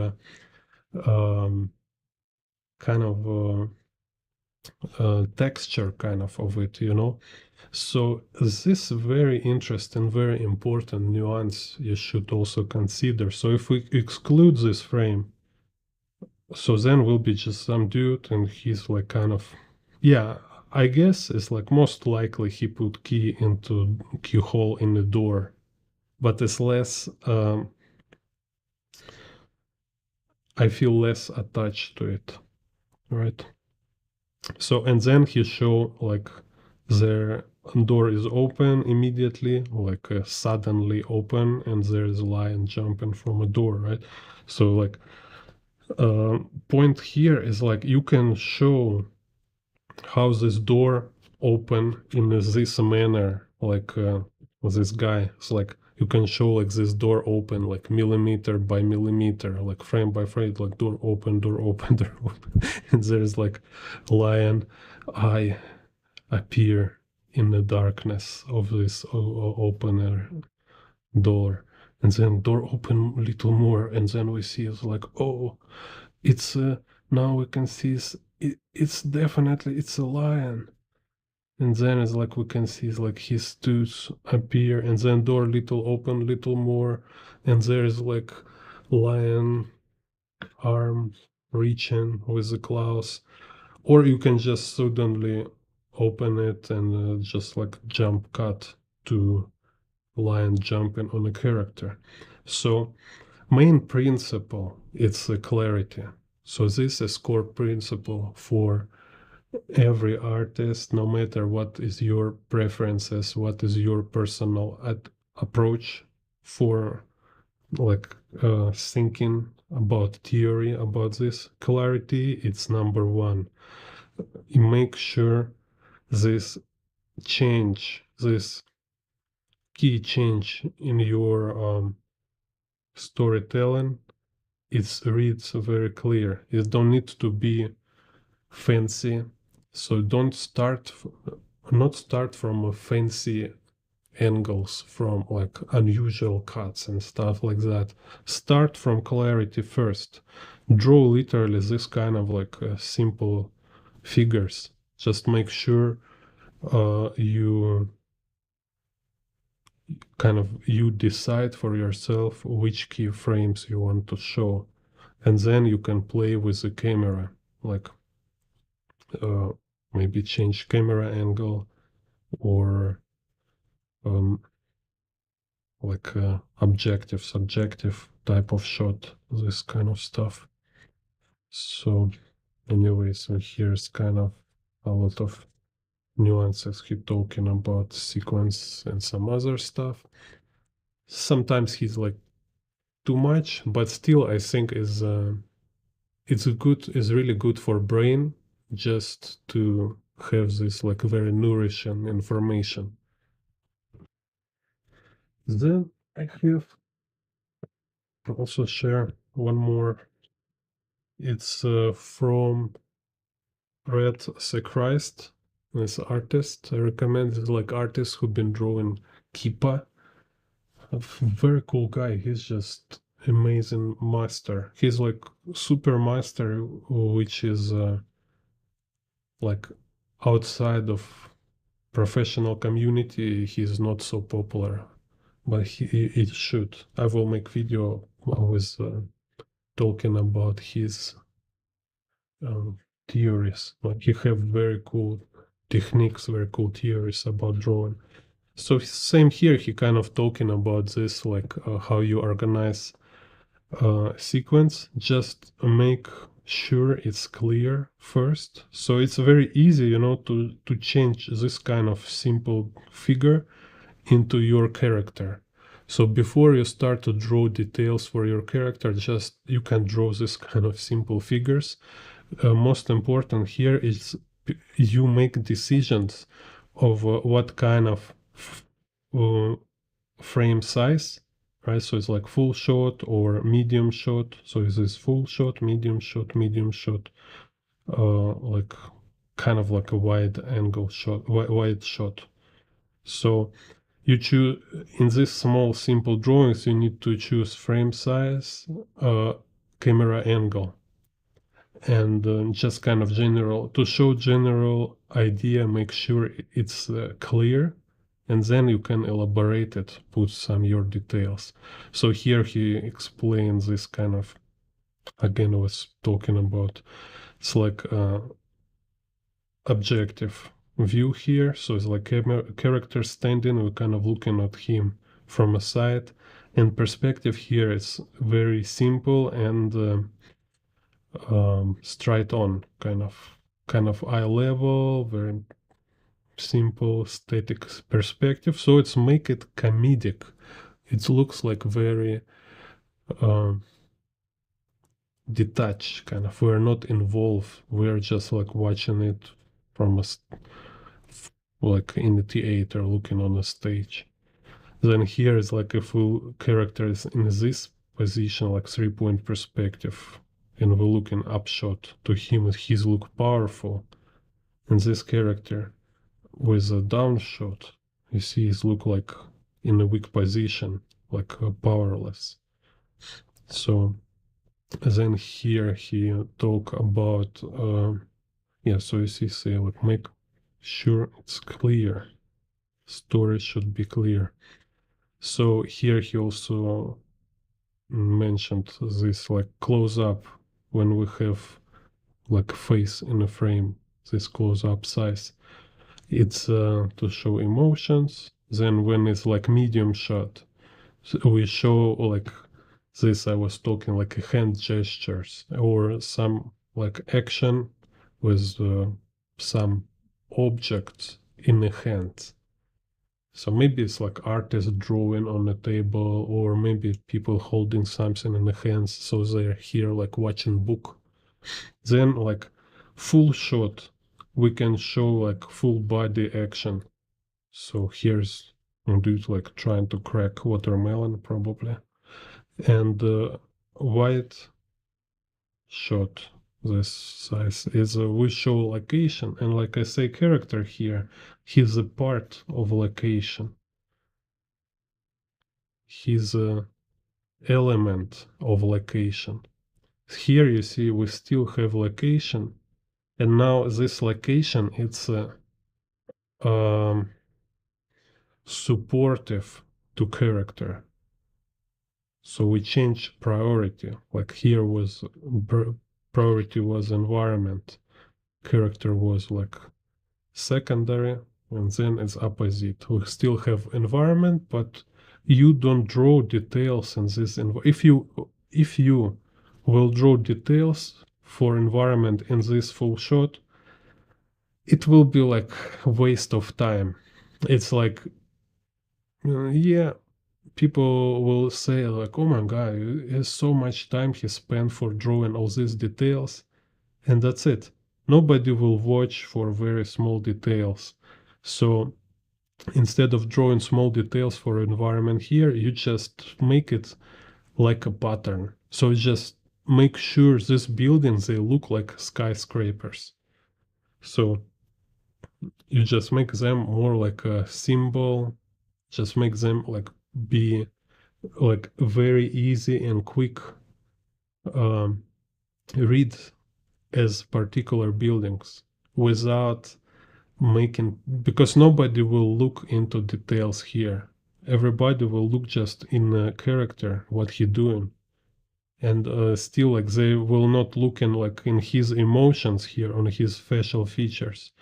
um, kind of texture kind of it, you know. So this very interesting, very important nuance you should also consider. So if we exclude this frame, so then will be just some dude and he's like kind of, yeah, I guess it's like most likely he put key into keyhole in the door, but it's less, I feel less attached to it, right? So, and then he show like the door is open immediately, like suddenly open, and there is a lion jumping from a door, right? So like point here is like you can show how this door open in this manner, like this guy. It's like you can show like this door open like millimeter by millimeter, like frame by frame, like door open, door open, door open. And there's like lion eye appear in the darkness of this opener door. And then door open a little more, and then we see it's like, oh, it's now we can see it's definitely it's a lion. And then it's like we can see it's like his tooth appear, and then door little open little more, and there's like lion arm reaching with the claws. Or you can just suddenly open it and just like jump cut to lion jumping on a character. So main principle, it's a clarity. So this is core principle for every artist, no matter what is your preferences, what is your personal approach for like thinking about theory about this. Clarity, it's number one. You make sure this change, this key change in your storytelling, it reads very clear. It don't need to be fancy. So don't start, not start from a fancy angles, from like unusual cuts and stuff like that. Start from clarity first. Draw literally this kind of like simple figures. Just make sure you kind of you decide for yourself which keyframes you want to show, and then you can play with the camera, like uh, maybe change camera angle, or um, like objective subjective type of shot, this kind of stuff. So anyway, so here's kind of a lot of nuances he talking about sequence and some other stuff. Sometimes he's like too much, but still I think it's really good for brain just to have this like very nourishing information. Then I have also share one more. It's from Red Christ, this artist. I recommend it, like artists who've been drawing Kippa. A very cool guy. He's just amazing master. He's like super master, which is like outside of professional community. He's not so popular, but it should. I will make video always talking about his um, theories. Like he have very cool techniques, very cool theories about drawing. So same here, he kind of talking about this, like how you organize sequence. Just make sure it's clear first. So it's very easy, you know, to change this kind of simple figure into your character. So before you start to draw details for your character, just you can draw this kind of simple figures. Most important here is you make decisions of what kind of uh, frame size, right? So it's like full shot or medium shot. So is this full shot, medium shot, medium shot, like kind of like a wide angle shot, wide shot. So you choose in this small simple drawings, you need to choose frame size, camera angle, and just kind of general to show general idea. Make sure it's clear, and then you can elaborate it, put some your details. So here he explains this kind of, again, I was talking about, it's like objective view here. So it's like a character standing, we're kind of looking at him from a side, and perspective here is very simple and straight on, kind of eye level, very simple static perspective. So it's make it comedic. It looks like very um, detached, kind of. We're not involved. We're just like watching it from like in the theater, looking on the stage. Then here is like a full character is in this position, like 3-point perspective, and we're looking upshot to him. He's look powerful, and this character with a down shot, you see, he's look like in a weak position, like powerless. So then here he talk about yeah. So you see, say like make sure it's clear. Story should be clear. So here he also mentioned this like close up when we have like face in a frame, this close up size. It's to show emotions. Then when it's like medium shot, so we show like this. I was talking like hand gestures or some like action with some objects in the hand. So maybe it's like artist drawing on a table, or maybe people holding something in the hands, so they're here like watching book. Then like full shot, we can show like full body action. So here's a dude like trying to crack watermelon probably. And wide shot, this size is we show location, and like I say, character here, he's a part of location. He's a element of location. Here you see we still have location, and now this location it's supportive to character. So we change priority. Like here was priority was environment, character was like secondary, and then it's opposite. We still have environment, but you don't draw details in this. If you will draw details for environment in this full shot, it will be like waste of time. It's like yeah, people will say like, oh my god, has so much time he spent for drawing all these details, and that's it. Nobody will watch for very small details. So instead of drawing small details for environment here, you just make it like a pattern. So just make sure these buildings they look like skyscrapers. So you just make them more like a symbol, just make them like be like very easy and quick um, read as particular buildings without making, because nobody will look into details here. Everybody will look just in a character what he doing, and still like they will not look in like in his emotions here on his facial features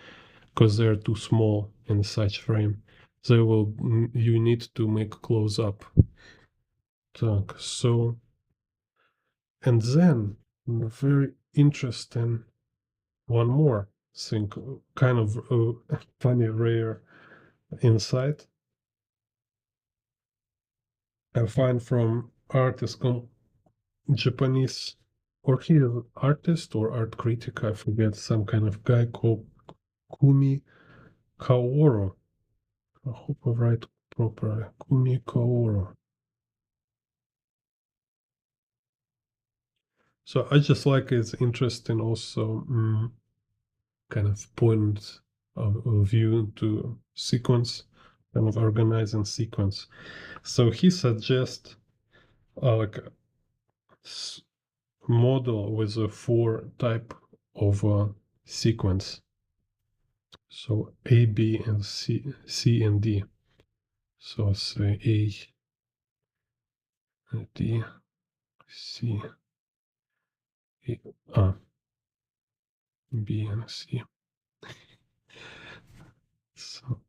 because they're too small in such frame. They will you need to make close up. So and then very interesting one more thing, kind of funny rare insight. I find from artist Japanese, or he is artist or art critic, I forget, some kind of guy called Kumi Kaoru. I hope I write properly. Kumi Kaoru. So I just like it's interesting also kind of point of view to sequence, kind of organizing sequence. So he suggests like a model with a four type of sequence. So A, B, and C and D. So say A, D, C, A, B, and C. So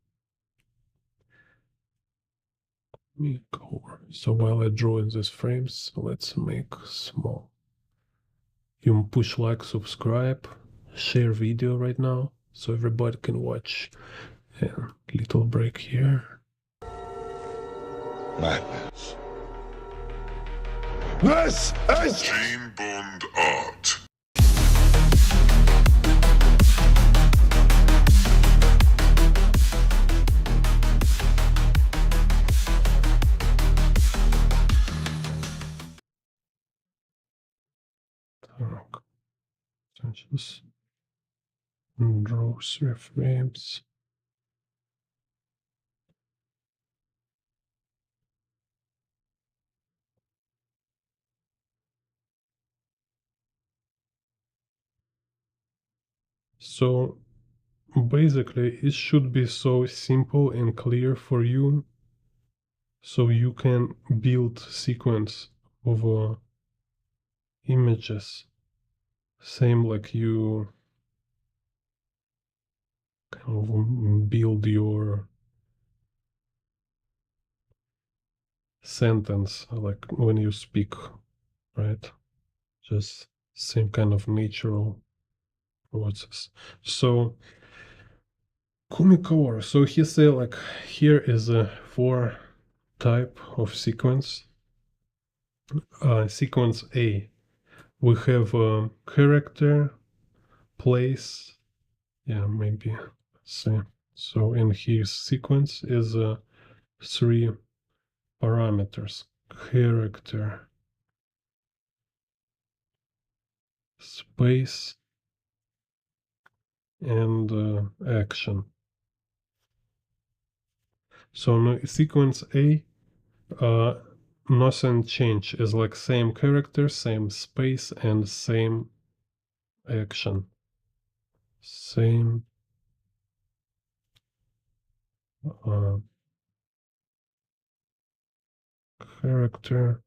make over. So while I draw in these frames, let's make small. You push like, subscribe, share video right now, so everybody can watch. And little break here. Madness. This is Gene Bond art. Так, сейчас draw 3 frames. So basically it should be so simple and clear for you, so you can build sequence of images, same like you kind of build your sentence like when you speak, right? Just same kind of natural process. So Kumikawa, so he said like here is a four type of sequence. Sequence A, we have character, place, yeah, maybe, see. So in his sequence is three parameters: character, space, and action. So no, sequence A, nothing change, is like same character, same space, and same action. Same character,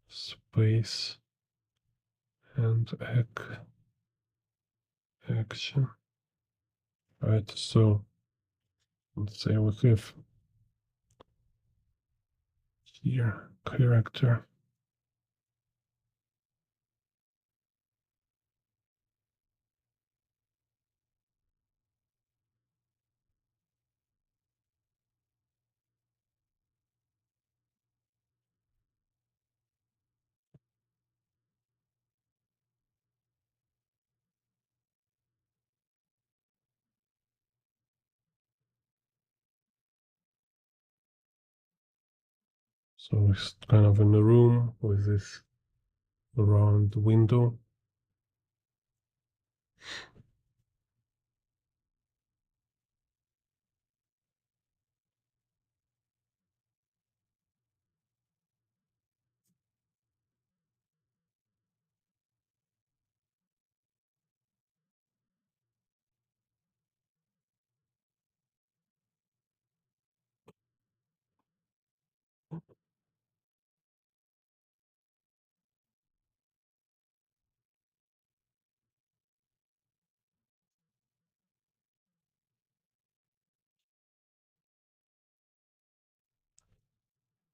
space, and action. Right, so let's say we have here character. So it's kind of in a room with this round window.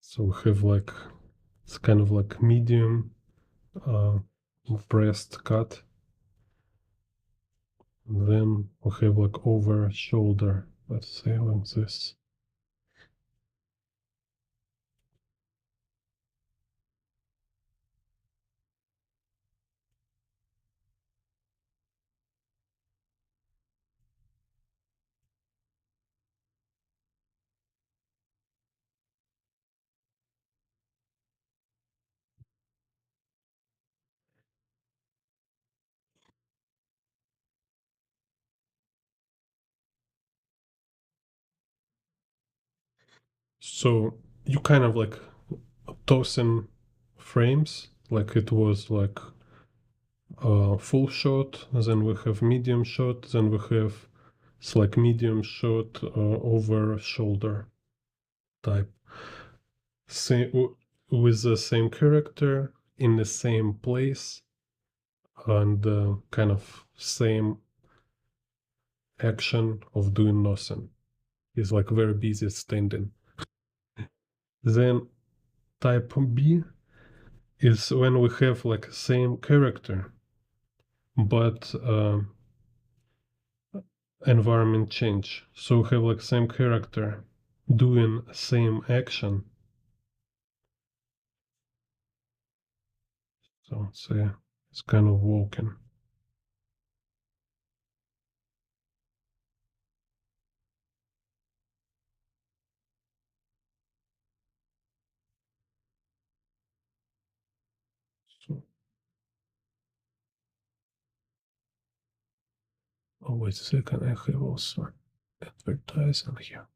So we have like, it's kind of like medium breast cut. And then we have like over shoulder, let's say like this. So you kind of like tossing frames, like it was like full shot, then we have medium shot, then we have it's like medium shot over shoulder type. Same with the same character in the same place and kind of same action of doing nothing. He's like very busy standing. Then type B is when we have like same character, but environment change. So we have like same character doing same action. So say it's kind of walking. So oh wait a second, I have also advertising here.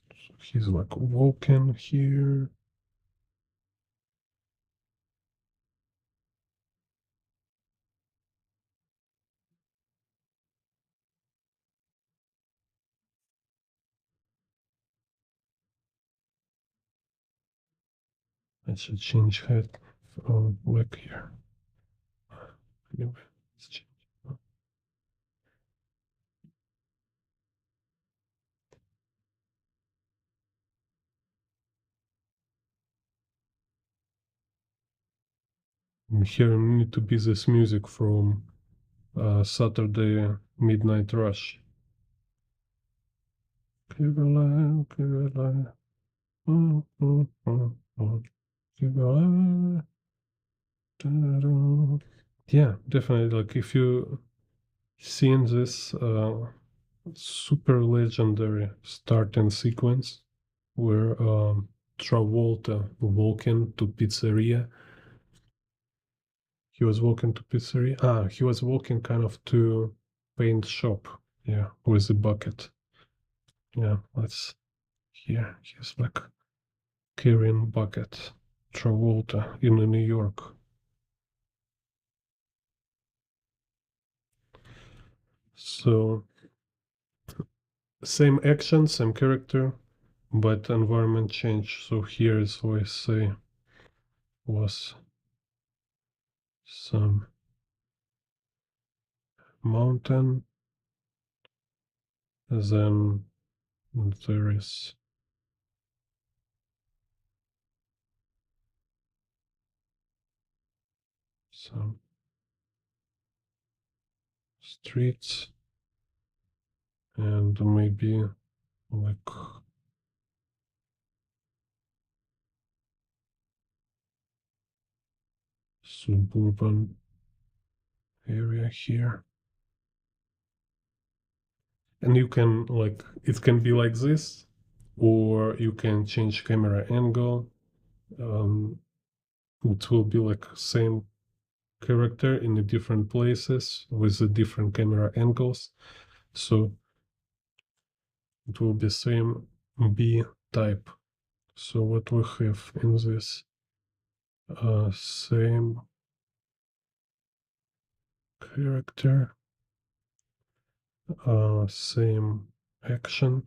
So he's like walking here. I should change head back here. Anyway, let's change. Here need to be this music from Saturday Midnight Rush. Caroline, Caroline, Caroline. Yeah, definitely. Like if you seen this super legendary starting sequence where Travolta walking to pizzeria. He was walking to pizzeria. He was walking kind of to paint shop. Yeah, with a bucket. Yeah, that's here. He's like carrying bucket. Travolta in New York. So same action, same character, but environment change. So here is what I say was some mountain. Then there is some streets and maybe like suburban area here. And you can like it can be like this, or you can change camera angle. It will be like same character in the different places with the different camera angles. So it will be same B type. So what we have in this same character, same action,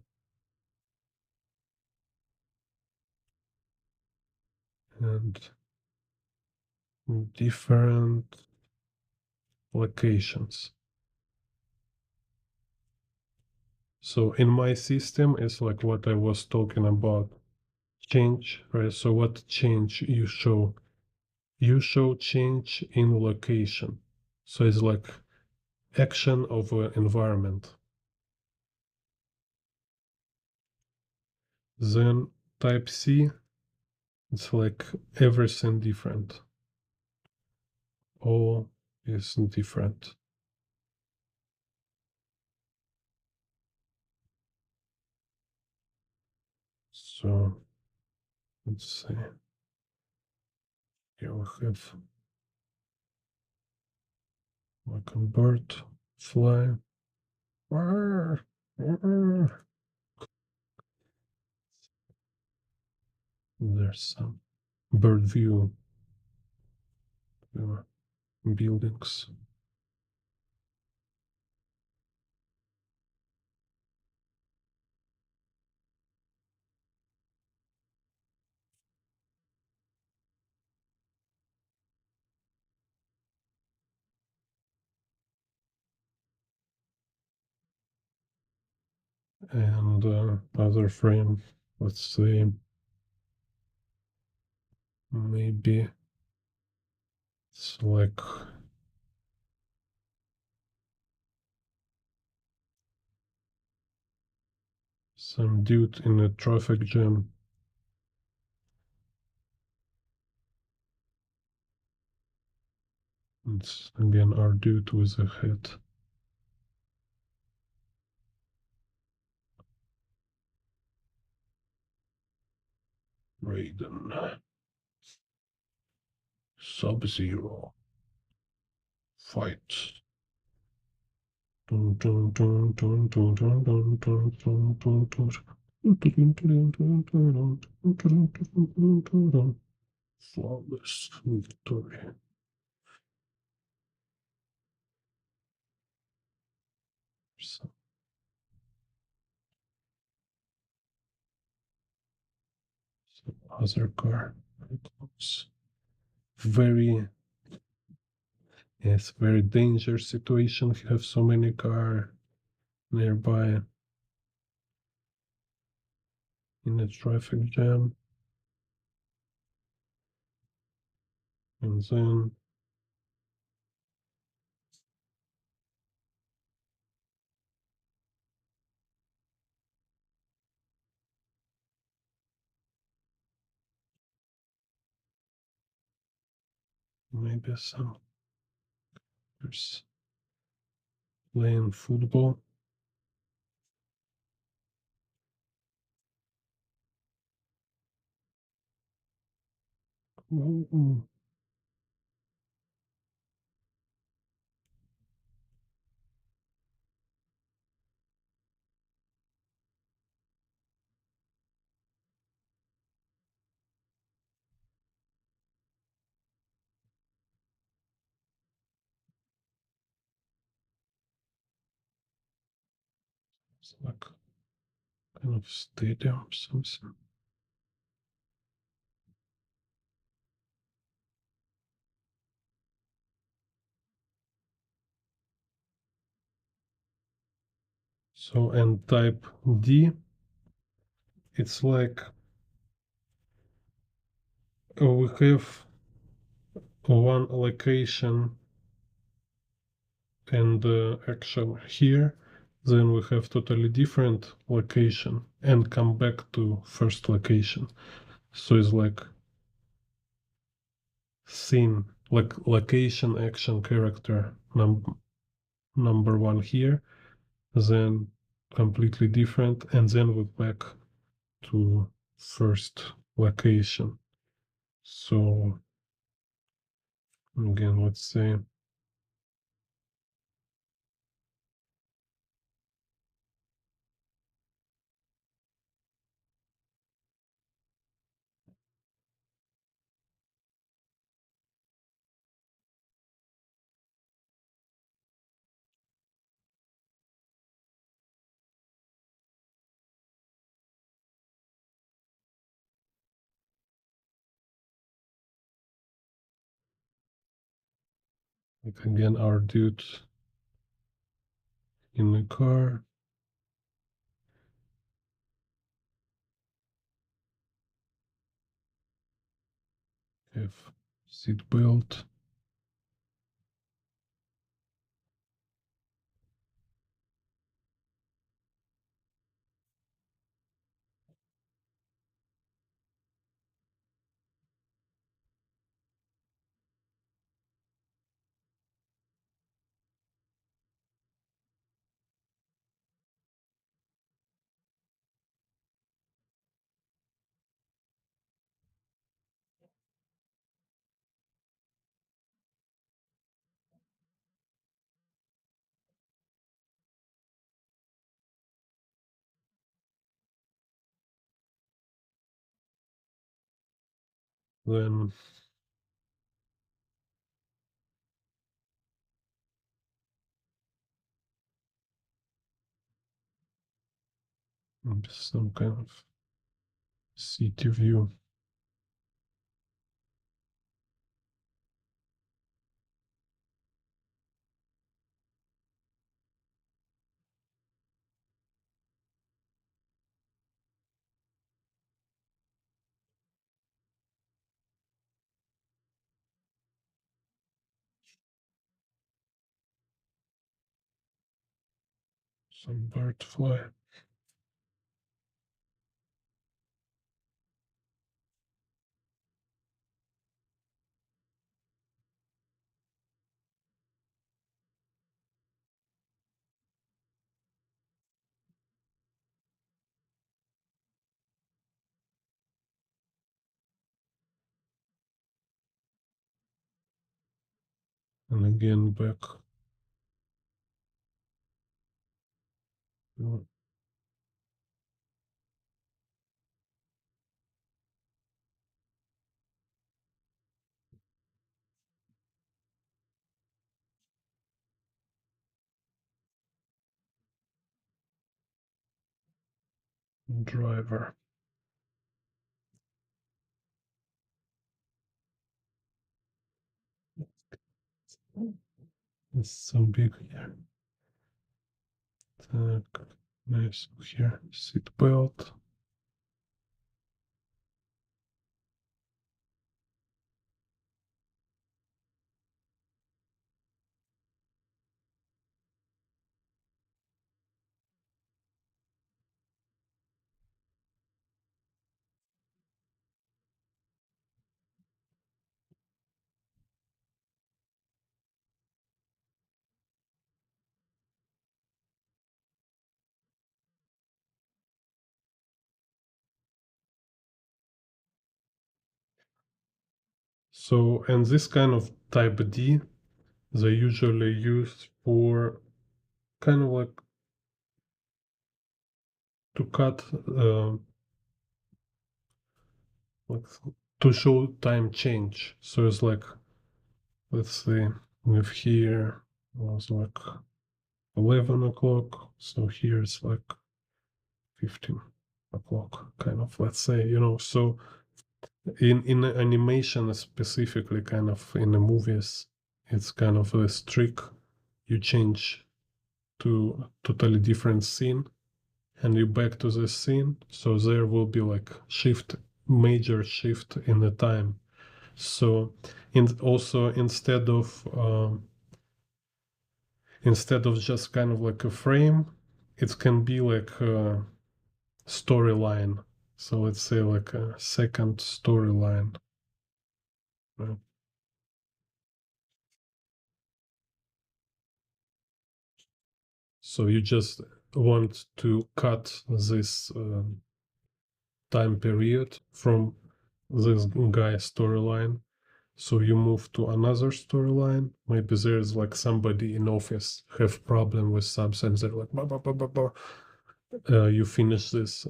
and different locations. So in my system, it's like what I was talking about. Change, right? So what change you show? You show change in location. So it's like action of an environment. Then type C, it's like everything different. All is different. So let's see. Here we have like a bird fly. There's some bird view buildings. And other frame, let's say maybe it's like some dude in a traffic jam. It's again our dude with a hat. Raiden. Sub-Zero. Fight. Dun, dun, dun, dun, dun, dun, dun, dun, dun, dun, dun. Flawless victory. So, other car. Very, yes, very dangerous situation. You have so many cars nearby in a traffic jam. And then maybe some there's playing football. Ooh. It's like kind of stadium or something. So and type D, it's like we have one location and action here, then we have totally different location and come back to first location. So it's like scene, like location, action, character, number one here, then completely different, and then we're back to first location. So again, let's say like again our dude in the car. Have seat belt. Then some kind of city view. Some bird fly. And again back to driver. It's so big here. Так, nice here. Seat belt. So, and this kind of type D, they usually use for kind of like to cut, like to show time change. So it's like, let's say, if here was like 11 o'clock, so here it's like 15 o'clock, kind of, let's say, so in animation specifically, kind of in the movies, it's kind of this trick. You change to totally different scene and you back to the scene, so there will be like major shift in the time. So also instead of just kind of like a frame, it can be like a storyline. So let's say like a second storyline. Right? So you just want to cut this time period from this guy's storyline. So you move to another storyline. Maybe there's like somebody in office have problem with something. They're like, bah, bah, bah, bah, bah. You finish this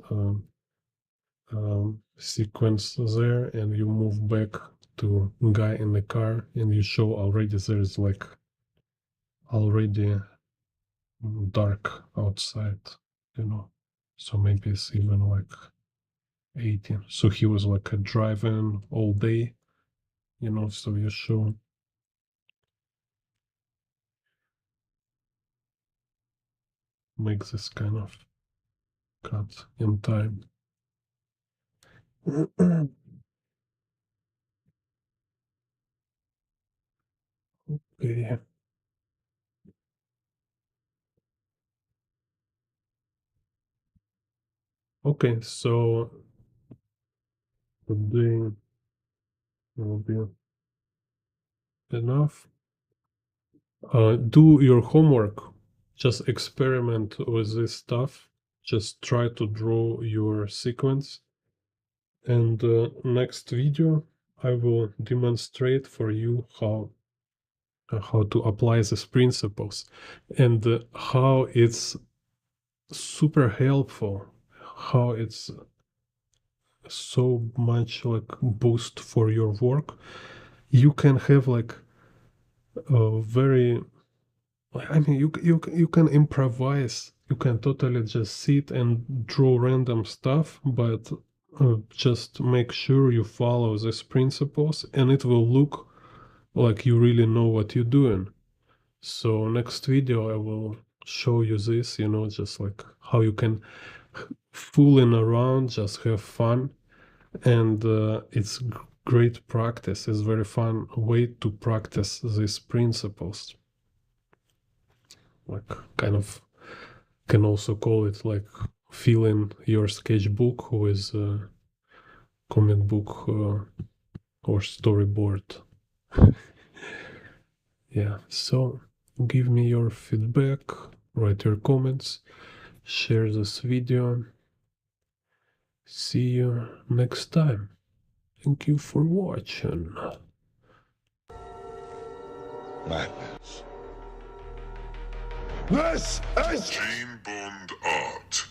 sequence there, and you move back to guy in the car, and you show already there's like already dark outside, So maybe it's even like 18. So he was like driving all day, so you show make this kind of cut in time. Okay. Okay, so today will be enough. Do your homework. Just experiment with this stuff. Just try to draw your sequence. And next video, I will demonstrate for you how to apply these principles and how it's super helpful, how it's so much like boost for your work. You can have like a very, I mean, you can improvise. You can totally just sit and draw random stuff, but just make sure you follow these principles, and it will look like you really know what you're doing. So next video I will show you this, you know, just like how you can fooling around, just have fun, and it's great practice. It's very fun way to practice these principles. Like kind of can also call it like filling your sketchbook with comic book or storyboard. Yeah, so give me your feedback, write your comments, share this video. See you next time. Thank you for watching. Madness. This is Jane Bond Art.